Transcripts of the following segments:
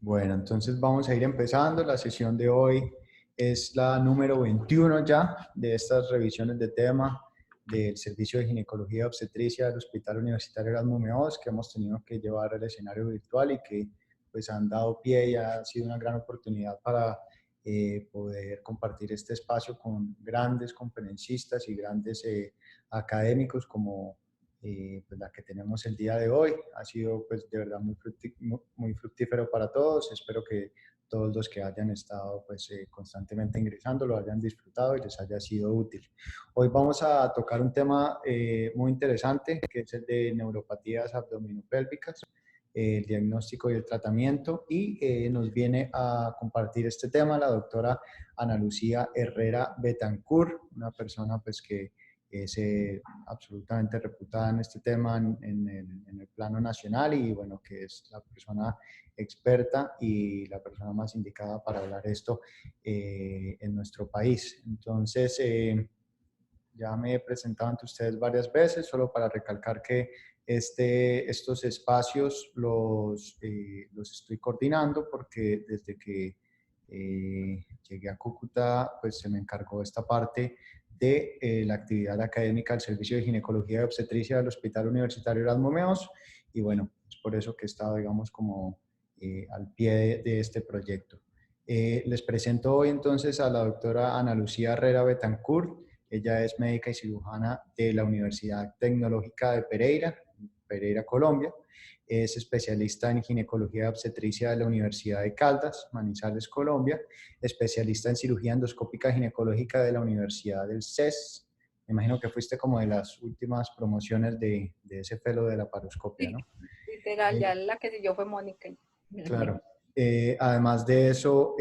Bueno, entonces vamos a ir empezando. La sesión de hoy es la número 21 ya de estas revisiones de tema del Servicio de Ginecología y Obstetricia del Hospital Universitario Erasmo Meós, que hemos tenido que llevar al escenario virtual y que pues han dado pie y ha sido una gran oportunidad para poder compartir este espacio con grandes conferencistas y grandes académicos como pues la que tenemos el día de hoy. Ha sido pues de verdad muy fructífero para todos. Espero que todos los que hayan estado pues constantemente ingresando lo hayan disfrutado y les haya sido útil. Hoy vamos a tocar un tema muy interesante que es el de neuropatías abdominopélvicas, el diagnóstico y el tratamiento, y nos viene a compartir este tema la doctora Ana Lucía Herrera Betancourt, una persona pues que es absolutamente reputada en este tema en el plano nacional y bueno, que es la persona experta y la persona más indicada para hablar esto en nuestro país. Entonces, ya me he presentado ante ustedes varias veces, solo para recalcar que estos espacios los estoy coordinando porque desde que llegué a Cúcuta, pues se me encargó esta parte de la actividad académica del Servicio de Ginecología y Obstetricia del Hospital Universitario Erasmo Meos, y bueno, es por eso que he estado, digamos, como al pie de este proyecto. Les presento hoy entonces a la doctora Ana Lucía Herrera Betancourt. Ella es médica y cirujana de la Universidad Tecnológica de Pereira, Pereira, Colombia. Es especialista en ginecología y obstetricia de la Universidad de Caldas, Manizales, Colombia. Especialista en cirugía endoscópica ginecológica de la Universidad del CES. Me imagino que fuiste como de las últimas promociones de ese fellow de la paroscopia, Sí, ¿no? literal, ya la que siguió fue Mónica. Claro. Además de eso,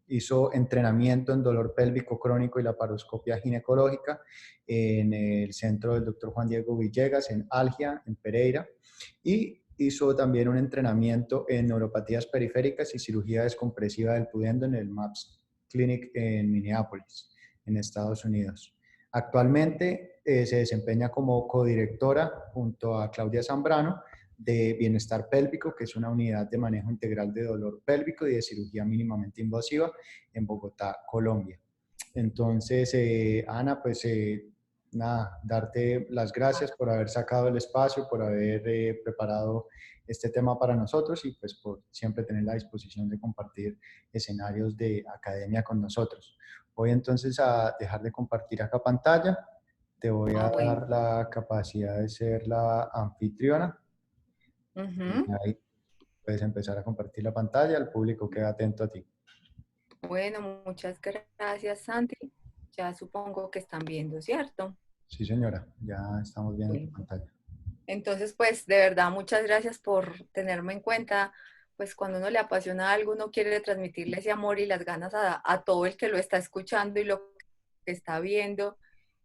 hizo entrenamiento en dolor pélvico crónico y laparoscopia ginecológica en el centro del doctor Juan Diego Villegas, en Algia, en Pereira. Y hizo también un entrenamiento en neuropatías periféricas y cirugía descompresiva del pudendo en el MAPS Clinic en Minneapolis, en Estados Unidos. Actualmente se desempeña como codirectora junto a Claudia Zambrano de bienestar pélvico, que es una unidad de manejo integral de dolor pélvico y de cirugía mínimamente invasiva en Bogotá, Colombia. Entonces, Ana, pues nada, darte las gracias por haber sacado el espacio, por haber preparado este tema para nosotros y pues por siempre tener la disposición de compartir escenarios de academia con nosotros. Voy entonces a dejar de compartir acá pantalla. Te voy Ah, a bueno. dar la capacidad de ser la anfitriona. Y Ujú. ahí puedes empezar a compartir la pantalla, el público queda atento a ti. Bueno, muchas gracias, Santi. Ya supongo que están viendo, ¿cierto? Sí, señora, ya estamos viendo tu Bueno, pantalla. entonces, pues de verdad, muchas gracias por tenerme en cuenta. Pues cuando uno le apasiona algo, uno quiere transmitirle ese amor y las ganas a todo el que lo está escuchando y lo que está viendo.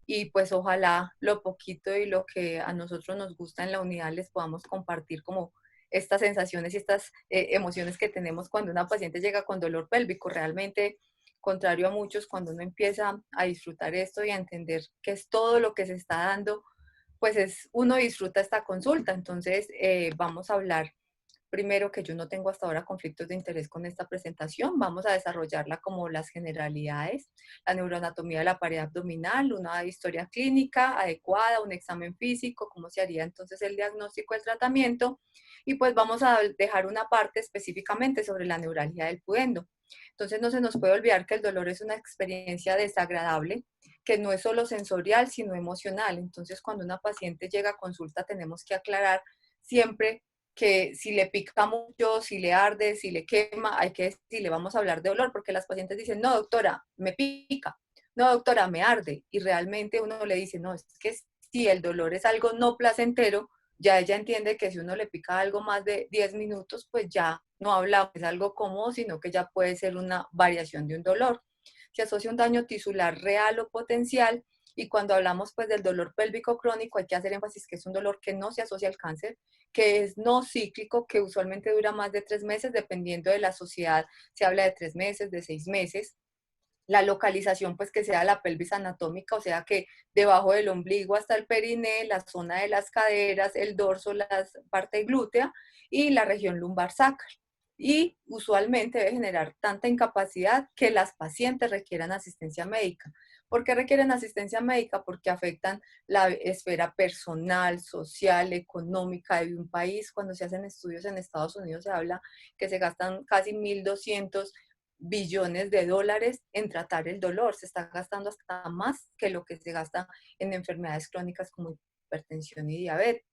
Y pues ojalá lo poquito y lo que a nosotros nos gusta en la unidad les podamos compartir como estas sensaciones y estas emociones que tenemos cuando una paciente llega con dolor pélvico. Realmente, contrario a muchos, cuando uno empieza a disfrutar esto y a entender qué es todo lo que se está dando, pues uno disfruta esta consulta. Entonces, vamos a hablar primero que yo no tengo hasta ahora conflictos de interés con esta presentación. Vamos a desarrollarla como las generalidades, la neuroanatomía de la pared abdominal, una historia clínica adecuada, un examen físico, cómo se haría entonces el diagnóstico, el tratamiento, y pues vamos a dejar una parte específicamente sobre la neuralgia del pudendo. Entonces no se nos puede olvidar que el dolor es una experiencia desagradable, que no es solo sensorial, sino emocional. Entonces cuando una paciente llega a consulta tenemos que aclarar siempre que si le pica mucho, si le arde, si le quema, hay que decirle, vamos a hablar de dolor, porque las pacientes dicen, no, doctora, me pica, no, doctora, me arde, y realmente uno le dice, no, es que si el dolor es algo no placentero, ya ella entiende que si uno le pica algo más de 10 minutos, pues ya no habla, es algo cómodo, sino que ya puede ser una variación de un dolor. Se asocia un daño tisular real o potencial, y cuando hablamos pues del dolor pélvico crónico hay que hacer énfasis que es un dolor que no se asocia al cáncer, que es no cíclico, que usualmente dura más de 3 meses, dependiendo de la sociedad, se habla de 3 meses, de 6 meses. La localización, pues que sea la pelvis anatómica, o sea que debajo del ombligo hasta el periné, la zona de las caderas, el dorso, la parte glútea y la región lumbar sacral. y usualmente debe generar tanta incapacidad que las pacientes requieran asistencia médica. ¿Por qué requieren asistencia médica? Porque afectan la esfera personal, social, económica de un país. Cuando se hacen estudios en Estados Unidos se habla que se gastan casi 1.200 billones de dólares en tratar el dolor. Se está gastando hasta más que lo que se gasta en enfermedades crónicas como hipertensión y diabetes.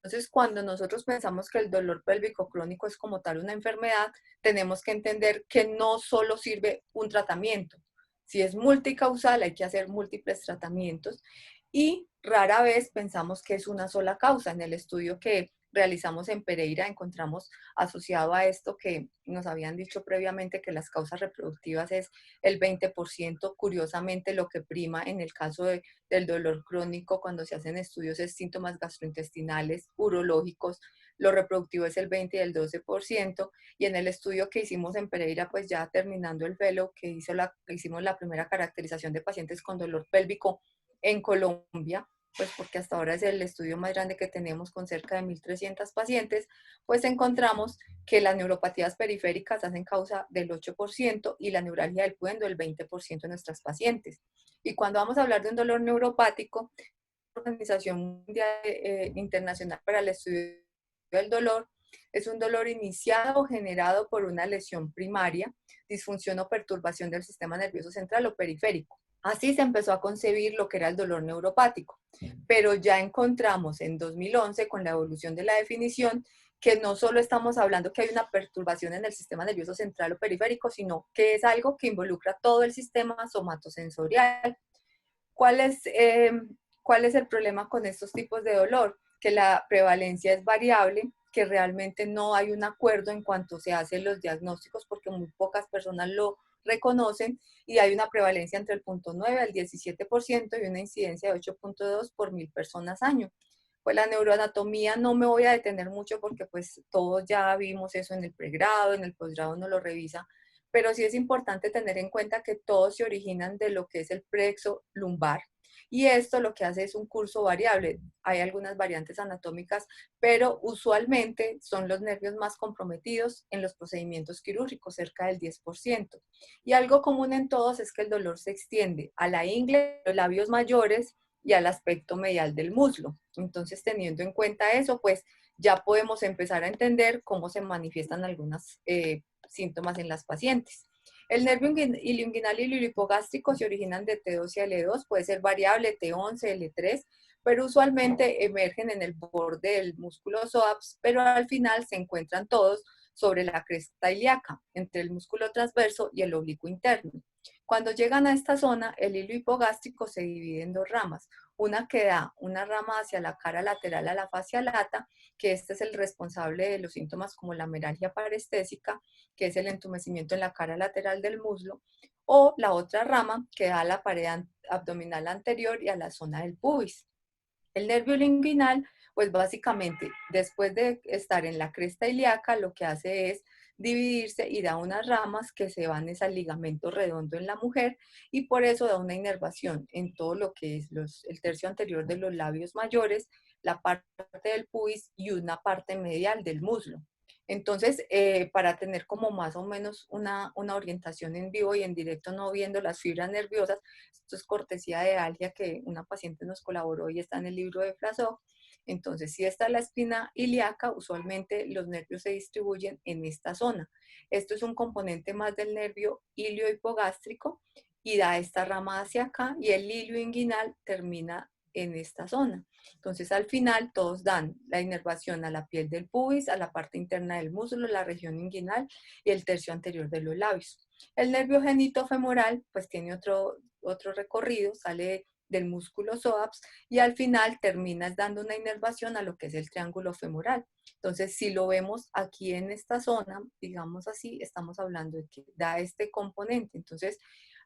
Entonces, cuando nosotros pensamos que el dolor pélvico crónico es como tal una enfermedad, tenemos que entender que no solo sirve un tratamiento. Si es multicausal, hay que hacer múltiples tratamientos y rara vez pensamos que es una sola causa. En el estudio que realizamos en Pereira encontramos asociado a esto que nos habían dicho previamente que las causas reproductivas es el 20%. Curiosamente, lo que prima en el caso del dolor crónico cuando se hacen estudios es síntomas gastrointestinales, urológicos, lo reproductivo es el 20 y el 12%, y en el estudio que hicimos en Pereira, pues ya terminando el velo, que hicimos la primera caracterización de pacientes con dolor pélvico en Colombia, pues porque hasta ahora es el estudio más grande que tenemos con cerca de 1.300 pacientes, pues encontramos que las neuropatías periféricas hacen causa del 8% y la neuralgia del pudendo del 20% de nuestras pacientes. Y cuando vamos a hablar de un dolor neuropático, la Organización Mundial, Internacional para el Estudio del Dolor, es un dolor iniciado o generado por una lesión primaria, disfunción o perturbación del sistema nervioso central o periférico. Así se empezó a concebir lo que era el dolor neuropático, pero ya encontramos en 2011 con la evolución de la definición que no solo estamos hablando que hay una perturbación en el sistema nervioso central o periférico, sino que es algo que involucra todo el sistema somatosensorial. ¿Cuál es, eh, ¿Cuál es el problema con estos tipos de dolor? Que la prevalencia es variable, que realmente no hay un acuerdo en cuanto se hacen los diagnósticos porque muy pocas personas lo reconocen y hay una prevalencia entre el 0.9 al 17% y una incidencia de 8.2 por 1.000 personas año. Pues la neuroanatomía no me voy a detener mucho porque pues todos ya vimos eso en el pregrado, en el posgrado uno lo revisa, pero sí es importante tener en cuenta que todos se originan de lo que es el plexo lumbar. Y esto lo que hace es un curso variable. Hay algunas variantes anatómicas, pero usualmente son los nervios más comprometidos en los procedimientos quirúrgicos, cerca del 10%. Y algo común en todos es que el dolor se extiende a la ingle, los labios mayores y al aspecto medial del muslo. Entonces, teniendo en cuenta eso, pues ya podemos empezar a entender cómo se manifiestan algunos síntomas en las pacientes. El nervio ilioinguinal y el hipogástrico se originan de T2 y L2, puede ser variable T11, L3, pero usualmente emergen en el borde del músculo psoas, pero al final se encuentran todos sobre la cresta ilíaca, entre el músculo transverso y el oblicuo interno. Cuando llegan a esta zona, el hilo hipogástrico se divide en dos ramas, una que da una rama hacia la cara lateral a la fascia lata, que este es el responsable de los síntomas como la meralgia parestésica, que es el entumecimiento en la cara lateral del muslo, o la otra rama que da a la pared abdominal anterior y a la zona del pubis. El nervio linguinal, pues básicamente después de estar en la cresta ilíaca, lo que hace es dividirse y da unas ramas que se van al ligamento redondo en la mujer y por eso da una inervación en todo lo que es el tercio anterior de los labios mayores, la parte del pubis y una parte medial del muslo. Entonces, para tener como más o menos una orientación en vivo y en directo, no viendo las fibras nerviosas, esto es cortesía de Alia, que una paciente nos colaboró y está en el libro de Flasov. Entonces, si está la espina ilíaca, usualmente los nervios se distribuyen en esta zona. Esto es un componente más del nervio iliohipogástrico y da esta rama hacia acá y el hilio inguinal termina en esta zona. Entonces, al final, todos dan la inervación a la piel del pubis, a la parte interna del muslo, la región inguinal y el tercio anterior de los labios. El nervio genitofemoral, pues tiene otro recorrido, sale del músculo psoas y al final terminas dando una inervación a lo que es el triángulo femoral. Entonces, si lo vemos aquí en esta zona, digamos así, estamos hablando de que da este componente. Entonces,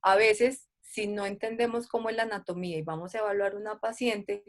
a veces, si no entendemos cómo es la anatomía y vamos a evaluar una paciente,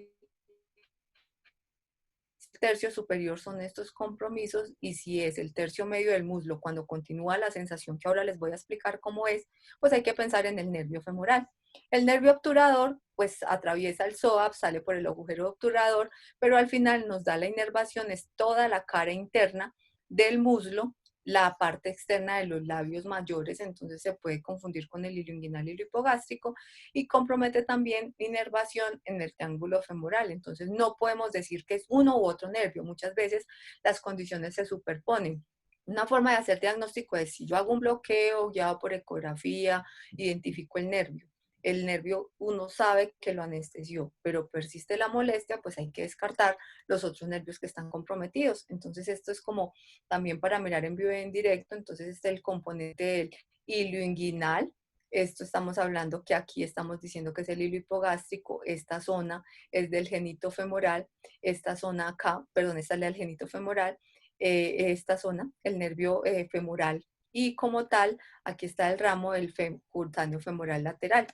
el tercio superior son estos compromisos y si es el tercio medio del muslo, cuando continúa la sensación que ahora les voy a explicar cómo es, pues hay que pensar en el nervio femoral. El nervio obturador pues atraviesa el psoas, sale por el agujero obturador, pero al final nos da la inervación, es toda la cara interna del muslo, la parte externa de los labios mayores, entonces se puede confundir con el hilo inguinal y hilo hipogástrico, y compromete también inervación en el triángulo femoral. Entonces no podemos decir que es uno u otro nervio, muchas veces las condiciones se superponen. Una forma de hacer diagnóstico es si yo hago un bloqueo guiado por ecografía, identifico el nervio uno sabe que lo anestesió, pero persiste la molestia, pues hay que descartar los otros nervios que están comprometidos. Entonces esto es como también para mirar en vivo y en directo. Entonces este es el componente del hilo inguinal. Esto estamos hablando que aquí estamos diciendo que es el hilo hipogástrico, esta zona es del genito femoral, esta zona acá, perdón, esta es la del genito femoral, esta zona, el nervio femoral, y como tal, aquí está el ramo del cutáneo femoral lateral.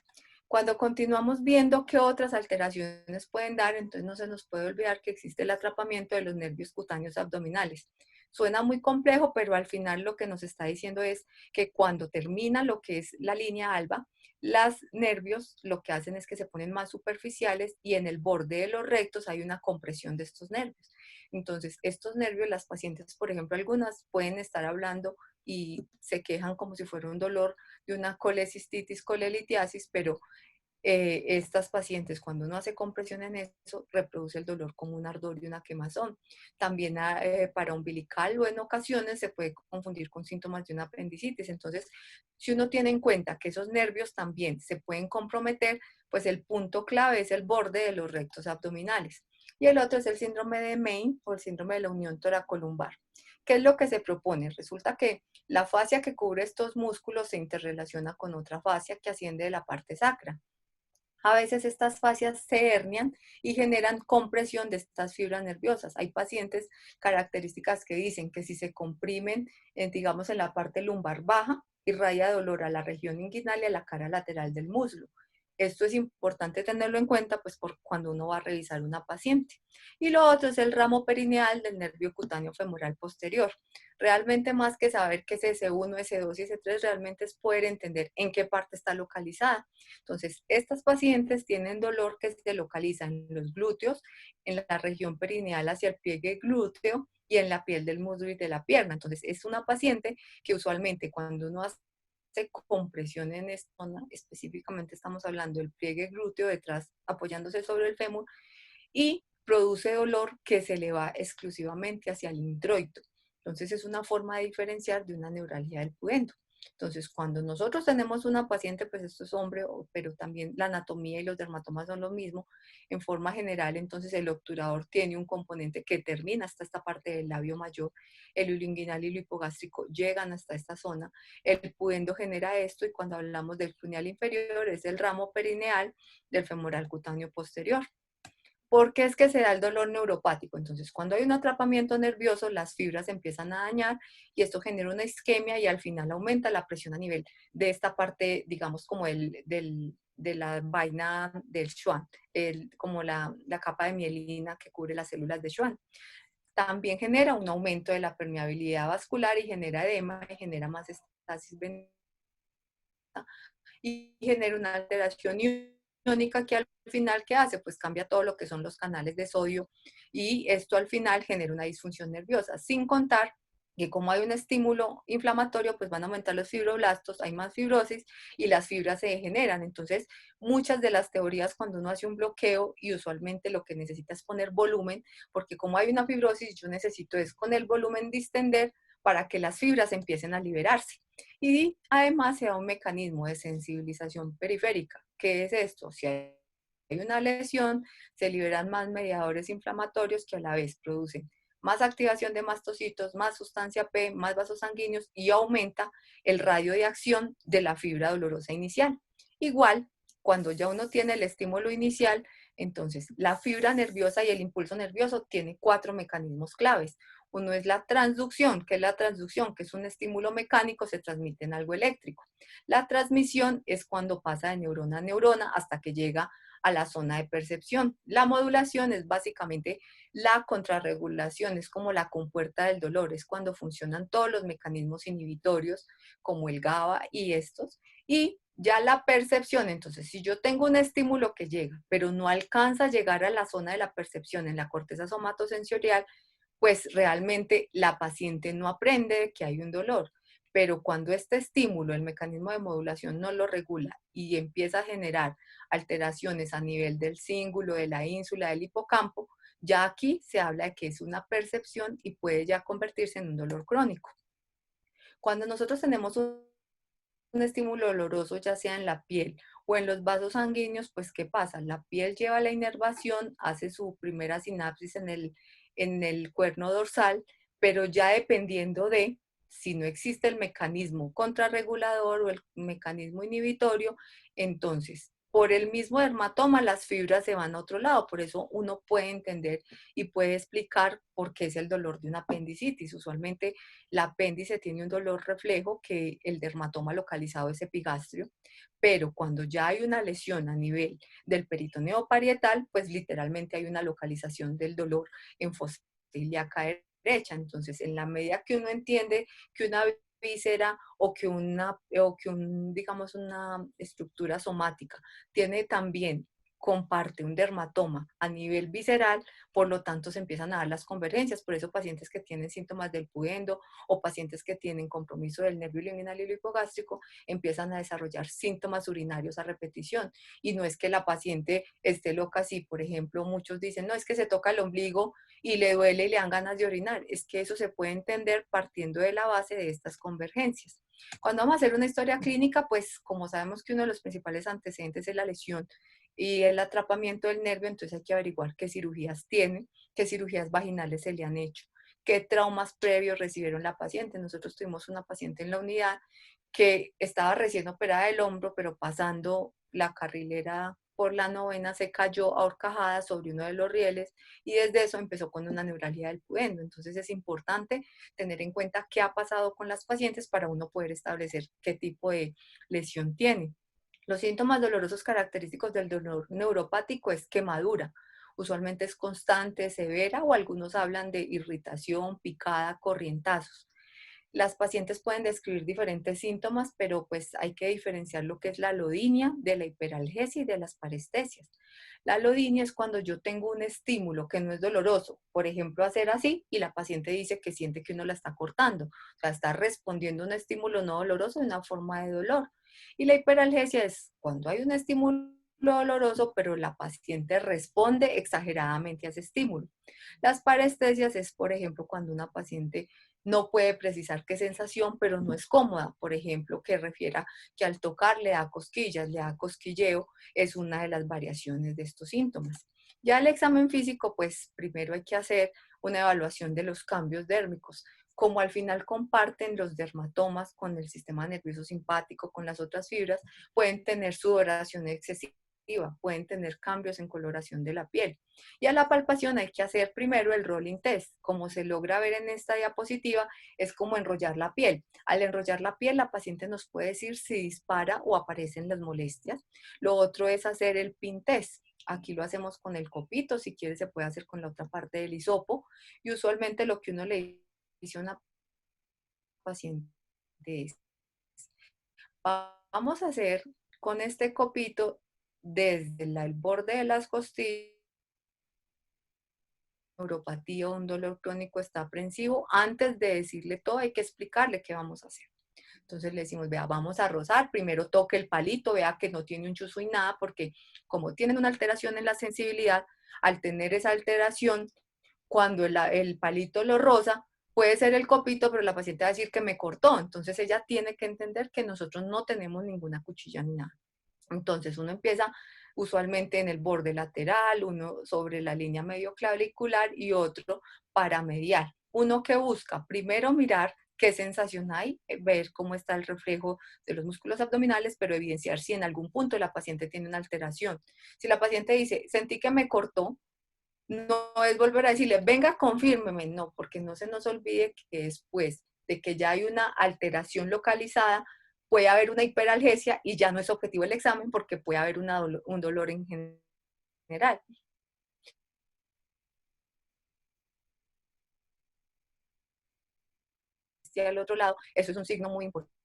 Cuando continuamos viendo qué otras alteraciones pueden dar, entonces no se nos puede olvidar que existe el atrapamiento de los nervios cutáneos abdominales. Suena muy complejo, pero al final lo que nos está diciendo es que cuando termina lo que es la línea alba, los nervios lo que hacen es que se ponen más superficiales y en el borde de los rectos hay una compresión de estos nervios. Entonces, estos nervios, las pacientes, por ejemplo, algunas pueden estar hablando y se quejan como si fuera un dolor de una colecistitis, colelitiasis, pero estas pacientes, cuando uno hace compresión en eso, reproduce el dolor como un ardor y una quemazón. También para umbilical o en ocasiones se puede confundir con síntomas de una apendicitis. Entonces, si uno tiene en cuenta que esos nervios también se pueden comprometer, pues el punto clave es el borde de los rectos abdominales. Y el otro es el síndrome de Main o el síndrome de la unión toracolumbar. ¿Qué es lo que se propone? Resulta que la fascia que cubre estos músculos se interrelaciona con otra fascia que asciende de la parte sacra. A veces estas fascias se hernian y generan compresión de estas fibras nerviosas. Hay pacientes características que dicen que si se comprimen, digamos, en la parte lumbar baja, irradia dolor a la región inguinal y a la cara lateral del muslo. Esto es importante tenerlo en cuenta, pues, por cuando uno va a revisar una paciente. Y lo otro es el ramo perineal del nervio cutáneo femoral posterior. Realmente, más que saber qué es S1, S2 y S3, realmente es poder entender en qué parte está localizada. Entonces, estas pacientes tienen dolor que se localiza en los glúteos, en la región perineal hacia el pliegue glúteo y en la piel del muslo y de la pierna. Entonces, es una paciente que usualmente cuando uno hace compresión en esta zona, específicamente estamos hablando del pliegue glúteo detrás, apoyándose sobre el fémur, y produce dolor que se le va exclusivamente hacia el introito. Entonces es una forma de diferenciar de una neuralgia del pudendo. Entonces, cuando nosotros tenemos una paciente, pues esto es hombre, pero también la anatomía y los dermatomas son lo mismo, en forma general, entonces el obturador tiene un componente que termina hasta esta parte del labio mayor, el hilo inguinal y el hipogástrico llegan hasta esta zona, el pudendo genera esto, y cuando hablamos del cuneal inferior es el ramo perineal del femoral cutáneo posterior. ¿Por qué es que se da el dolor neuropático? Entonces, cuando hay un atrapamiento nervioso, las fibras empiezan a dañar y esto genera una isquemia y al final aumenta la presión a nivel de esta parte, digamos, como de la vaina del Schwann, como la capa de mielina que cubre las células de Schwann. También genera un aumento de la permeabilidad vascular y genera edema y genera más estasis venosa y genera una alteración iónica que al final, ¿qué hace? Pues cambia todo lo que son los canales de sodio y esto al final genera una disfunción nerviosa, sin contar que como hay un estímulo inflamatorio, pues van a aumentar los fibroblastos, hay más fibrosis y las fibras se degeneran. Entonces, muchas de las teorías cuando uno hace un bloqueo y usualmente lo que necesita es poner volumen, porque como hay una fibrosis, yo necesito es con el volumen distender para que las fibras empiecen a liberarse. Y además se da un mecanismo de sensibilización periférica. ¿Qué es esto? Si hay una lesión, se liberan más mediadores inflamatorios que a la vez producen más activación de mastocitos, más sustancia P, más vasos sanguíneos y aumenta el radio de acción de la fibra dolorosa inicial. Igual, cuando ya uno tiene el estímulo inicial, entonces la fibra nerviosa y el impulso nervioso tiene 4 mecanismos claves. Uno es la transducción. ¿Qué es la transducción? Que es un estímulo mecánico, se transmite en algo eléctrico. La transmisión es cuando pasa de neurona a neurona hasta que llega a la zona de percepción. La modulación es básicamente la contrarregulación, es como la compuerta del dolor, es cuando funcionan todos los mecanismos inhibitorios como el GABA y estos. Y ya la percepción, entonces, si yo tengo un estímulo que llega, pero no alcanza a llegar a la zona de la percepción en la corteza somatosensorial, pues realmente la paciente no aprende que hay un dolor. Pero cuando este estímulo, el mecanismo de modulación no lo regula y empieza a generar alteraciones a nivel del cíngulo, de la ínsula, del hipocampo, ya aquí se habla de que es una percepción y puede ya convertirse en un dolor crónico. Cuando nosotros tenemos un estímulo doloroso, ya sea en la piel o en los vasos sanguíneos, pues ¿qué pasa? La piel lleva la inervación, hace su primera sinapsis en el cuerno dorsal, pero ya dependiendo de si no existe el mecanismo contrarregulador o el mecanismo inhibitorio, entonces por el mismo dermatoma las fibras se van a otro lado. Por eso uno puede entender y puede explicar por qué es el dolor de una apendicitis. Usualmente el apéndice tiene un dolor reflejo que el dermatoma localizado es epigastrio, pero cuando ya hay una lesión a nivel del peritoneo parietal, pues literalmente hay una localización del dolor en fosa ilíaca derecha. Entonces, en la medida que uno entiende que una víscera digamos, una estructura somática tiene también comparte un dermatoma a nivel visceral, por lo tanto se empiezan a dar las convergencias. Por eso pacientes que tienen síntomas del pudendo o pacientes que tienen compromiso del nervio liminal y hipogástrico empiezan a desarrollar síntomas urinarios a repetición. Y no es que la paciente esté loca, si por ejemplo muchos dicen, no, es que se toca el ombligo y le duele y le dan ganas de orinar. Es que eso se puede entender partiendo de la base de estas convergencias. Cuando vamos a hacer una historia clínica, pues como sabemos que uno de los principales antecedentes es la lesión y el atrapamiento del nervio, entonces hay que averiguar qué cirugías tiene, qué cirugías vaginales se le han hecho, qué traumas previos recibieron la paciente. Nosotros tuvimos una paciente en la unidad que estaba recién operada del hombro, pero pasando la carrilera por la novena se cayó ahorcajada sobre uno de los rieles y desde eso empezó con una neuralgia del pudendo. Entonces es importante tener en cuenta qué ha pasado con las pacientes para uno poder establecer qué tipo de lesión tiene. Los síntomas dolorosos característicos del dolor neuropático es quemadura. Usualmente es constante, severa o algunos hablan de irritación, picada, corrientazos. Las pacientes pueden describir diferentes síntomas, pero pues hay que diferenciar lo que es la alodinia de la hiperalgesia y de las parestesias. La alodinia es cuando yo tengo un estímulo que no es doloroso, por ejemplo, hacer así y la paciente dice que siente que uno la está cortando, o sea, está respondiendo a un estímulo no doloroso de una forma de dolor. Y la hiperalgesia es cuando hay un estímulo doloroso, pero la paciente responde exageradamente a ese estímulo. Las parestesias es, por ejemplo, cuando una paciente no puede precisar qué sensación, pero no es cómoda. Por ejemplo, que refiera que al tocar le da cosquillas, le da cosquilleo, es una de las variaciones de estos síntomas. Ya el examen físico, pues primero hay que hacer una evaluación de los cambios dérmicos. Como al final comparten los dermatomas con el sistema nervioso simpático, con las otras fibras, pueden tener sudoración excesiva, pueden tener cambios en coloración de la piel. Y a la palpación hay que hacer primero el rolling test. Como se logra ver en esta diapositiva, es como enrollar la piel. Al enrollar la piel, la paciente nos puede decir si dispara o aparecen las molestias. Lo otro es hacer el pin test. Aquí lo hacemos con el copito, si quiere se puede hacer con la otra parte del hisopo. Y usualmente lo que uno le dice a una paciente es, vamos a hacer con este copito desde el borde de las costillas neuropatía o un dolor crónico está aprensivo, antes de decirle todo hay que explicarle qué vamos a hacer. Entonces le decimos, vea, vamos a rozar, primero toque el palito, vea que no tiene un chuzo y nada, porque como tienen una alteración en la sensibilidad, al tener esa alteración, cuando el palito lo roza, puede ser el copito, pero la paciente va a decir que me cortó. Entonces ella tiene que entender que nosotros no tenemos ninguna cuchilla ni nada. Entonces uno empieza usualmente en el borde lateral, uno sobre la línea medio clavicular y otro paramedial. Uno que busca primero mirar qué sensación hay, ver cómo está el reflejo de los músculos abdominales, pero evidenciar si en algún punto la paciente tiene una alteración. Si la paciente dice, sentí que me cortó, no es volver a decirle, venga, confírmeme, no, porque no se nos olvide que después de que ya hay una alteración localizada, puede haber una hiperalgesia y ya no es objetivo el examen porque puede haber un dolor en general. Y al otro lado, eso es un signo muy importante.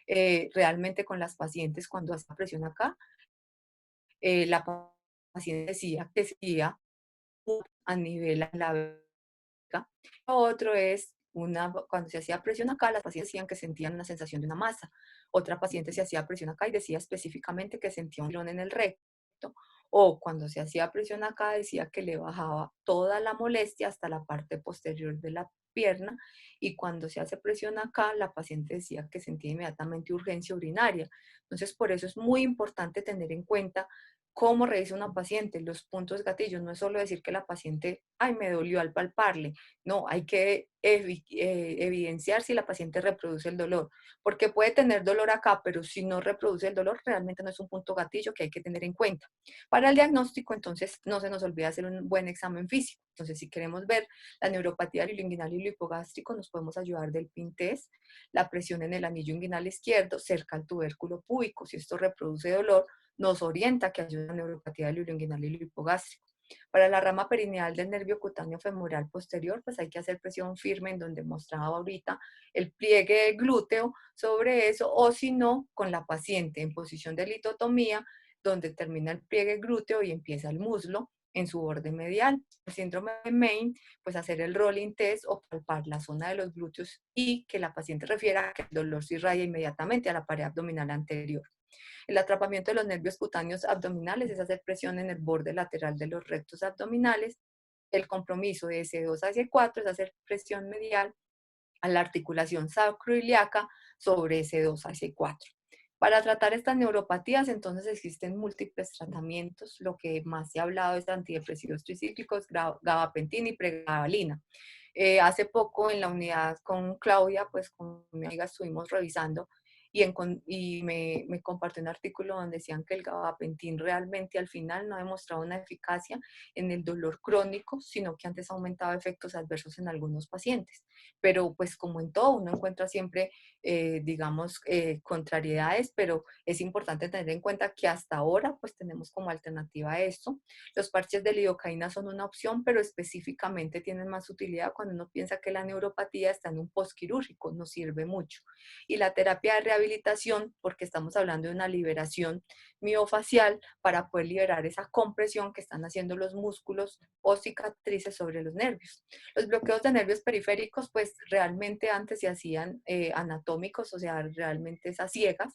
realmente con las pacientes cuando hacía presión acá, la paciente decía que sentía a nivel a la vejiga. Otro es cuando se hacía presión acá, las pacientes decían que sentían una sensación de una masa. Otra paciente se hacía presión acá y decía específicamente que sentía un tirón en el recto. O cuando se hacía presión acá decía que le bajaba toda la molestia hasta la parte posterior de la pierna. Y cuando se hace presión acá, la paciente decía que sentía inmediatamente urgencia urinaria. Entonces, por eso es muy importante tener en cuenta cómo revisa una paciente, los puntos gatillos. No es solo decir que la paciente, ay, me dolió al palparle. No, hay que evidenciar si la paciente reproduce el dolor, porque puede tener dolor acá, pero si no reproduce el dolor, realmente no es un punto gatillo que hay que tener en cuenta. Para el diagnóstico, entonces, no se nos olvida hacer un buen examen físico. Entonces, si queremos ver la neuropatía linguinal y hipogástrico, nos podemos ayudar del PIN test, la presión en el anillo inguinal izquierdo, cerca al tubérculo púbico. Si esto reproduce dolor, nos orienta que hay una neuropatía del inguinal y hipogástrico. Para la rama perineal del nervio cutáneo femoral posterior, pues hay que hacer presión firme en donde mostraba ahorita el pliegue glúteo sobre eso, o si no, con la paciente en posición de litotomía, donde termina el pliegue glúteo y empieza el muslo en su borde medial. El síndrome de Main, pues hacer el rolling test o palpar la zona de los glúteos y que la paciente refiera que el dolor se irradia inmediatamente a la pared abdominal anterior. El atrapamiento de los nervios cutáneos abdominales es hacer presión en el borde lateral de los rectos abdominales. El compromiso de S2 a S4 es hacer presión medial a la articulación sacroiliaca sobre S2 a S4. Para tratar estas neuropatías, entonces existen múltiples tratamientos. Lo que más se ha hablado es de antidepresivos tricíclicos, gabapentina y pregabalina. Hace poco en la unidad con Claudia, pues con mi amiga estuvimos revisando y me compartió un artículo donde decían que el gabapentin realmente al final no ha demostrado una eficacia en el dolor crónico, sino que antes ha aumentado efectos adversos en algunos pacientes. Pero pues como en todo, uno encuentra siempre, contrariedades, pero es importante tener en cuenta que hasta ahora pues tenemos como alternativa a esto. Los parches de lidocaína son una opción, pero específicamente tienen más utilidad cuando uno piensa que la neuropatía está en un postquirúrgico, nos sirve mucho. Y la terapia de rehabilitación, porque estamos hablando de una liberación miofacial para poder liberar esa compresión que están haciendo los músculos o cicatrices sobre los nervios. Los bloqueos de nervios periféricos, pues realmente antes se hacían anatómicos, o sea, realmente es a ciegas,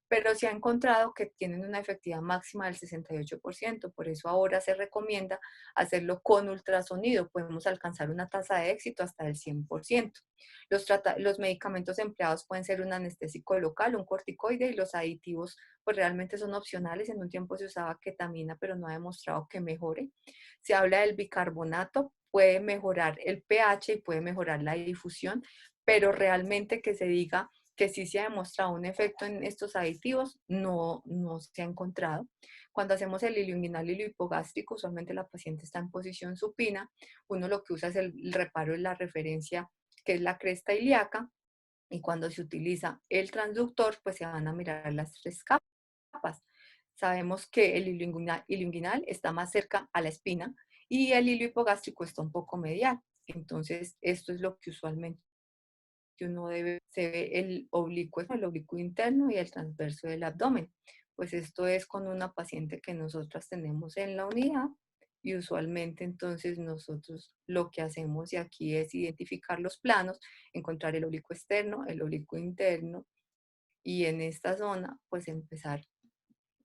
pero se ha encontrado que tienen una efectividad máxima del 68%, por eso ahora se recomienda hacerlo con ultrasonido, podemos alcanzar una tasa de éxito hasta del 100%. Los medicamentos empleados pueden ser un anestésico local, un corticoide, y los aditivos pues realmente son opcionales. En un tiempo se usaba ketamina, pero no ha demostrado que mejore. Se habla del bicarbonato, puede mejorar el pH y puede mejorar la difusión, pero realmente que se diga que sí se ha demostrado un efecto en estos aditivos, no se ha encontrado. Cuando hacemos el hilio inguinal y hipogástrico, usualmente la paciente está en posición supina, uno lo que usa es el reparo de la referencia, que es la cresta ilíaca, y cuando se utiliza el transductor, pues se van a mirar las tres capas. Sabemos que el hilio inguinal está más cerca a la espina y el hilio hipogástrico está un poco medial. Entonces, esto es lo que usualmente uno debe, se ve el oblicuo interno y el transverso del abdomen. Pues esto es con una paciente que nosotras tenemos en la unidad y usualmente entonces nosotros lo que hacemos y aquí es identificar los planos, encontrar el oblicuo externo, el oblicuo interno y en esta zona pues empezar,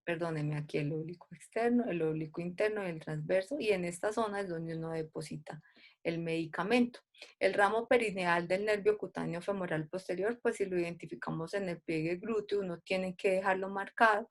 perdónenme, aquí el oblicuo externo, el oblicuo interno y el transverso, y en esta zona es donde uno deposita el medicamento. El ramo perineal del nervio cutáneo femoral posterior, pues si lo identificamos en el pliegue glúteo, uno tiene que dejarlo marcado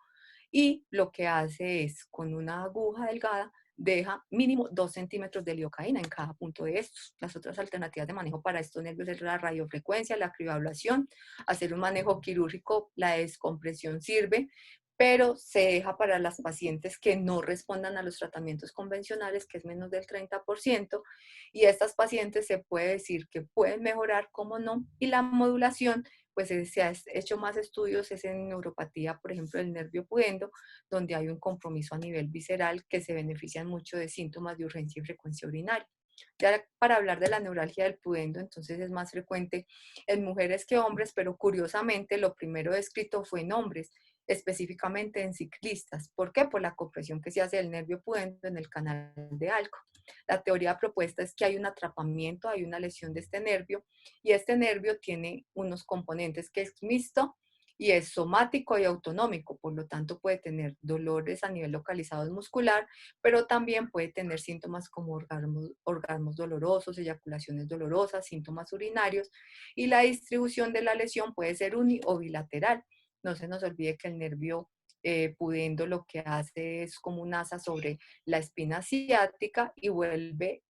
y lo que hace es con una aguja delgada deja mínimo 2 centímetros de lidocaína en cada punto de estos. Las otras alternativas de manejo para estos nervios es la radiofrecuencia, la crioablación, hacer un manejo quirúrgico, la descompresión sirve, pero se deja para las pacientes que no respondan a los tratamientos convencionales, que es menos del 30%, y estas pacientes se puede decir que pueden mejorar, como no, y la modulación, pues se ha hecho más estudios, es en neuropatía, por ejemplo, del nervio pudendo, donde hay un compromiso a nivel visceral que se benefician mucho de síntomas de urgencia y frecuencia urinaria. Ya para hablar de la neuralgia del pudendo, entonces es más frecuente en mujeres que hombres, pero curiosamente lo primero descrito fue en hombres, específicamente en ciclistas. ¿Por qué? Por la compresión que se hace del nervio pudendo en el canal de Alco. La teoría propuesta es que hay un atrapamiento, hay una lesión de este nervio, y este nervio tiene unos componentes que es mixto y es somático y autonómico, por lo tanto puede tener dolores a nivel localizado muscular, pero también puede tener síntomas como orgasmos dolorosos, eyaculaciones dolorosas, síntomas urinarios, y la distribución de la lesión puede ser uni o bilateral. No se nos olvide que el nervio pudendo lo que hace es como un asa sobre la espina ciática y vuelve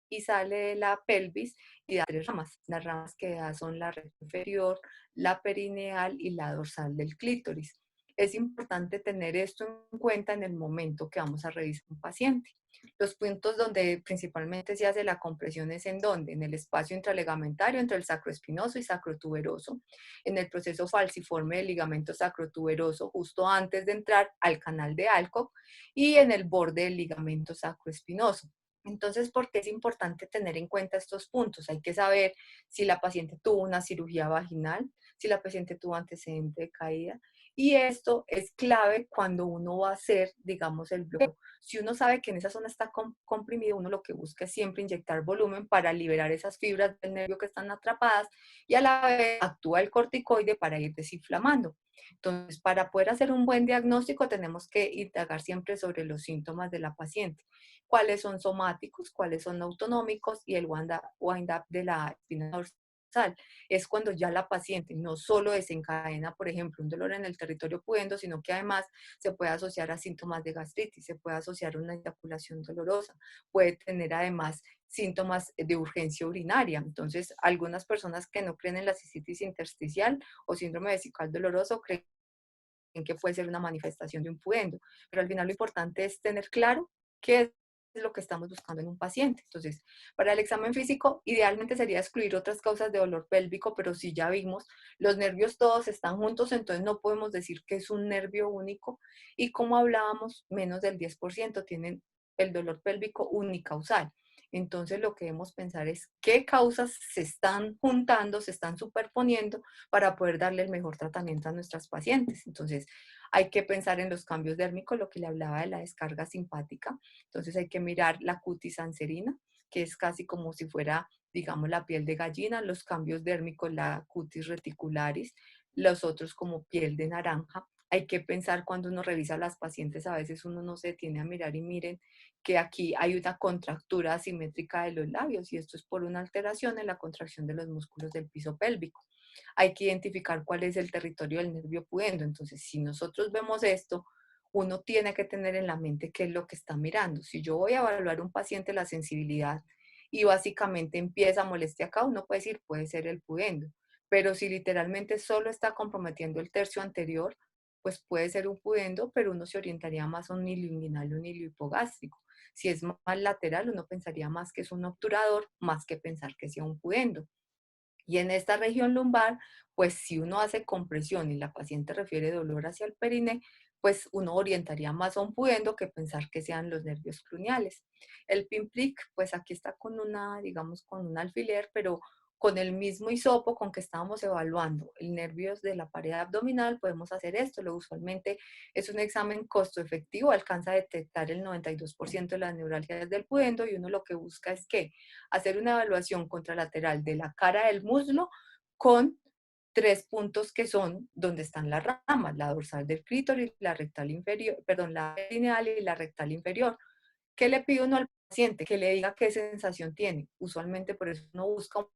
y sale de la pelvis y da tres ramas. Las ramas que da son la recta inferior, la perineal y la dorsal del clítoris. Es importante tener esto en cuenta en el momento que vamos a revisar un paciente. Los puntos donde principalmente se hace la compresión es en donde, en el espacio intralegamentario entre el sacroespinoso y sacrotuberoso, en el proceso falciforme del ligamento sacrotuberoso justo antes de entrar al canal de Alcock y en el borde del ligamento sacroespinoso. Entonces, ¿por qué es importante tener en cuenta estos puntos? Hay que saber si la paciente tuvo una cirugía vaginal, si la paciente tuvo antecedente de caída. Y esto es clave cuando uno va a hacer, digamos, el bloqueo. Si uno sabe que en esa zona está comprimido, uno lo que busca es siempre inyectar volumen para liberar esas fibras del nervio que están atrapadas y a la vez actúa el corticoide para ir desinflamando. Entonces, para poder hacer un buen diagnóstico tenemos que indagar siempre sobre los síntomas de la paciente, cuáles son somáticos, cuáles son autonómicos y el wind-up de la espina dorsal. Es cuando ya la paciente no solo desencadena, por ejemplo, un dolor en el territorio pudendo, sino que además se puede asociar a síntomas de gastritis, se puede asociar a una eyaculación dolorosa, puede tener además síntomas de urgencia urinaria. Entonces, algunas personas que no creen en la cistitis intersticial o síndrome vesical doloroso creen que puede ser una manifestación de un pudendo, pero al final lo importante es tener claro qué es lo que estamos buscando en un paciente. Entonces, para el examen físico, idealmente sería excluir otras causas de dolor pélvico, pero si ya vimos, los nervios todos están juntos, entonces no podemos decir que es un nervio único, y como hablábamos, menos del 10% tienen el dolor pélvico unicausal. Entonces, lo que debemos pensar es qué causas se están juntando, se están superponiendo para poder darle el mejor tratamiento a nuestras pacientes. Entonces, hay que pensar en los cambios dérmicos, lo que le hablaba de la descarga simpática. Entonces, hay que mirar la cutis anserina, que es casi como si fuera, digamos, la piel de gallina, los cambios dérmicos, la cutis reticularis, los otros como piel de naranja. Hay que pensar cuando uno revisa a las pacientes, a veces uno no se detiene a mirar y miren que aquí hay una contractura asimétrica de los labios y esto es por una alteración en la contracción de los músculos del piso pélvico. Hay que identificar cuál es el territorio del nervio pudendo. Entonces, si nosotros vemos esto, uno tiene que tener en la mente qué es lo que está mirando. Si yo voy a evaluar a un paciente la sensibilidad y básicamente empieza molestia acá, uno puede decir, puede ser el pudendo. Pero si literalmente solo está comprometiendo el tercio anterior, pues puede ser un pudendo, pero uno se orientaría más a un hilo inguinal o un hilo hipogástrico. Si es más lateral, uno pensaría más que es un obturador, más que pensar que sea un pudendo. Y en esta región lumbar, pues si uno hace compresión y la paciente refiere dolor hacia el perine, pues uno orientaría más a un pudendo que pensar que sean los nervios cruneales. El pinprick, pues aquí está con una, digamos, con un alfiler, pero con el mismo hisopo con que estábamos evaluando el nervios de la pared abdominal, podemos hacer esto. Lo usualmente es un examen costo efectivo, alcanza a detectar el 92% de las neuralgias del pudendo y uno lo que busca es que hacer una evaluación contralateral de la cara del muslo con tres puntos que son donde están las ramas, la dorsal del clítoris, la rectal inferior, perdón, la lineal y la rectal inferior. ¿Qué le pide uno al paciente? Que le diga qué sensación tiene. Usualmente por eso uno busca un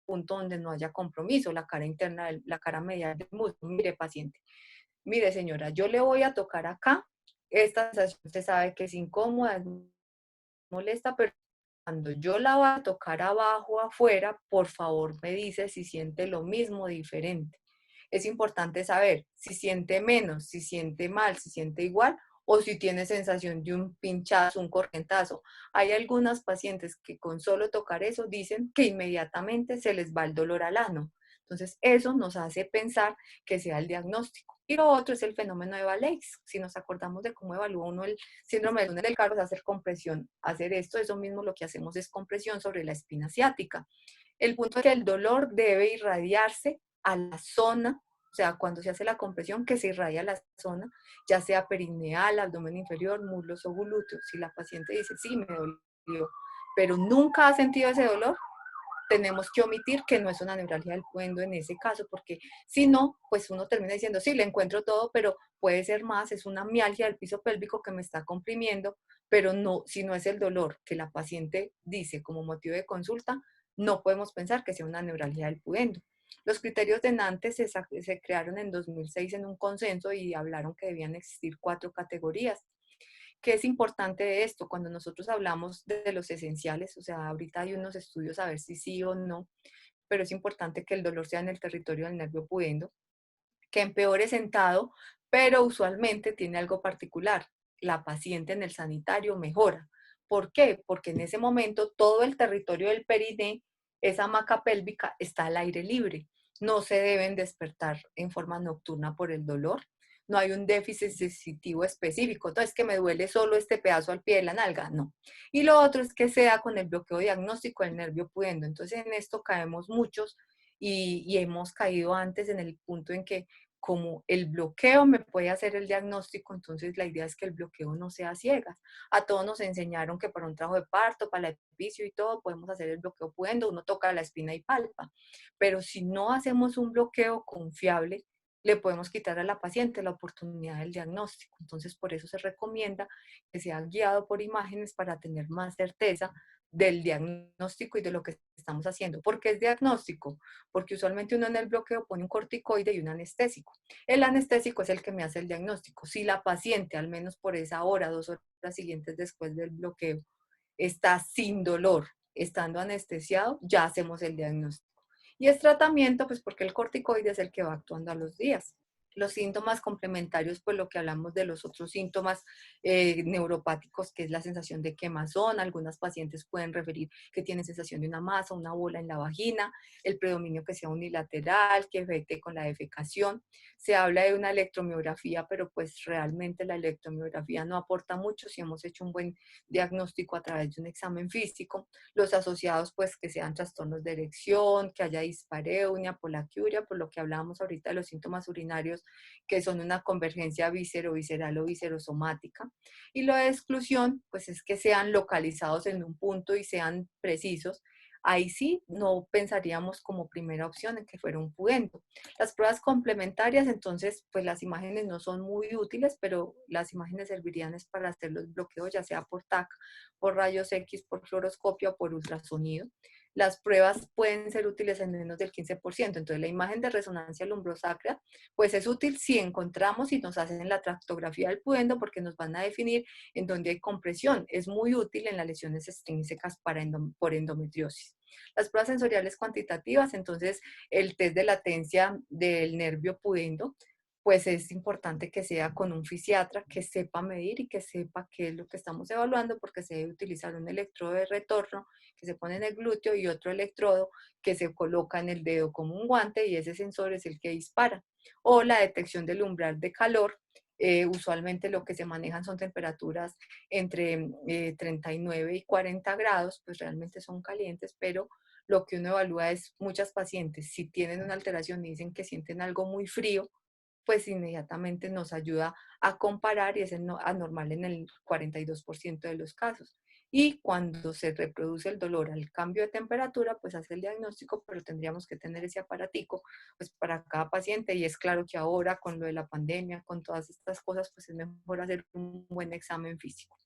punto donde no haya compromiso, la cara interna, la cara medial del muslo. Mire, paciente, mire, señora, yo le voy a tocar acá. Esta sensación usted sabe que es incómoda, es molesta, pero cuando yo la voy a tocar abajo, afuera, por favor me dice si siente lo mismo o diferente. Es importante saber si siente menos, si siente mal, si siente igual o si tiene sensación de un pinchazo, un corrientazo. Hay algunas pacientes que con solo tocar eso dicen que inmediatamente se les va el dolor al ano. Entonces eso nos hace pensar que sea el diagnóstico. Y lo otro es el fenómeno de Valeix. Si nos acordamos de cómo evalúa uno el síndrome del túnel del carpo, es hacer compresión, hacer esto, eso mismo lo que hacemos es compresión sobre la espina ciática. El punto es que el dolor debe irradiarse a la zona, o sea, cuando se hace la compresión, que se irradia a la zona, ya sea perineal, abdomen inferior, muslos o glúteos. Si la paciente dice, sí, me dolió, pero nunca ha sentido ese dolor, tenemos que omitir que no es una neuralgia del pudendo en ese caso, porque si no, pues uno termina diciendo, sí, le encuentro todo, pero puede ser más, es una mialgia del piso pélvico que me está comprimiendo, pero no, si no es el dolor que la paciente dice como motivo de consulta, no podemos pensar que sea una neuralgia del pudendo. Los criterios de Nantes se crearon en 2006 en un consenso y hablaron que debían existir 4 categorías. ¿Qué es importante de esto? Cuando nosotros hablamos de los esenciales, o sea, ahorita hay unos estudios a ver si sí o no, pero es importante que el dolor sea en el territorio del nervio pudendo, que empeore sentado, pero usualmente tiene algo particular. La paciente en el sanitario mejora. ¿Por qué? Porque en ese momento todo el territorio del periné, esa hamaca pélvica, está al aire libre. No se deben despertar en forma nocturna por el dolor. No hay un déficit sensitivo específico. Entonces, que me duele solo este pedazo al pie de la nalga. No. Y lo otro es que sea con el bloqueo diagnóstico del nervio pudendo. Entonces, en esto caemos muchos y hemos caído antes en el punto en que como el bloqueo me puede hacer el diagnóstico, entonces la idea es que el bloqueo no sea ciegas. A todos nos enseñaron que para un trabajo de parto, para el epicio y todo, podemos hacer el bloqueo pudendo, uno toca la espina y palpa. Pero si no hacemos un bloqueo confiable, le podemos quitar a la paciente la oportunidad del diagnóstico. Entonces, por eso se recomienda que sea guiado por imágenes para tener más certeza del diagnóstico y de lo que estamos haciendo. ¿Por qué es diagnóstico? Porque usualmente uno en el bloqueo pone un corticoide y un anestésico. El anestésico es el que me hace el diagnóstico. Si la paciente, al menos por esa hora, 2 horas siguientes después del bloqueo, está sin dolor, estando anestesiado, ya hacemos el diagnóstico. Y es tratamiento, pues porque el corticoide es el que va actuando a los días. Los síntomas complementarios, pues lo que hablamos de los otros síntomas neuropáticos, que es la sensación de quemazón. Algunas pacientes pueden referir que tienen sensación de una masa, una bola en la vagina, el predominio que sea unilateral, que afecte con la defecación. Se habla de una electromiografía, pero pues realmente la electromiografía no aporta mucho si hemos hecho un buen diagnóstico a través de un examen físico. Los asociados, pues que sean trastornos de erección, que haya dispareunia, polaquiuria, por lo que hablábamos ahorita de los síntomas urinarios, que son una convergencia visceral o viscerosomática. Y lo de exclusión, pues es que sean localizados en un punto y sean precisos. Ahí sí no pensaríamos como primera opción en que fuera un pudendo. Las pruebas complementarias, entonces, pues las imágenes no son muy útiles, pero las imágenes servirían es para hacer los bloqueos, ya sea por TAC, por rayos X, por fluoroscopio o por ultrasonido. Las pruebas pueden ser útiles en menos del 15%. Entonces, la imagen de resonancia lumbrosacra, pues es útil si encontramos y nos hacen la tractografía del pudendo, porque nos van a definir en dónde hay compresión. Es muy útil en las lesiones extrínsecas por endometriosis. Las pruebas sensoriales cuantitativas, entonces el test de latencia del nervio pudendo, pues es importante que sea con un fisiatra que sepa medir y que sepa qué es lo que estamos evaluando, porque se debe utilizar un electrodo de retorno que se pone en el glúteo y otro electrodo que se coloca en el dedo como un guante, y ese sensor es el que dispara. O la detección del umbral de calor. Usualmente lo que se manejan son temperaturas entre 39 y 40 grados, pues realmente son calientes, pero lo que uno evalúa es muchas pacientes, si tienen una alteración y dicen que sienten algo muy frío, pues inmediatamente nos ayuda a comparar y es anormal en el 42% de los casos. Y cuando se reproduce el dolor al cambio de temperatura, pues hace el diagnóstico, pero tendríamos que tener ese aparatico pues para cada paciente. Y es claro que ahora con lo de la pandemia, con todas estas cosas, pues es mejor hacer un buen examen físico.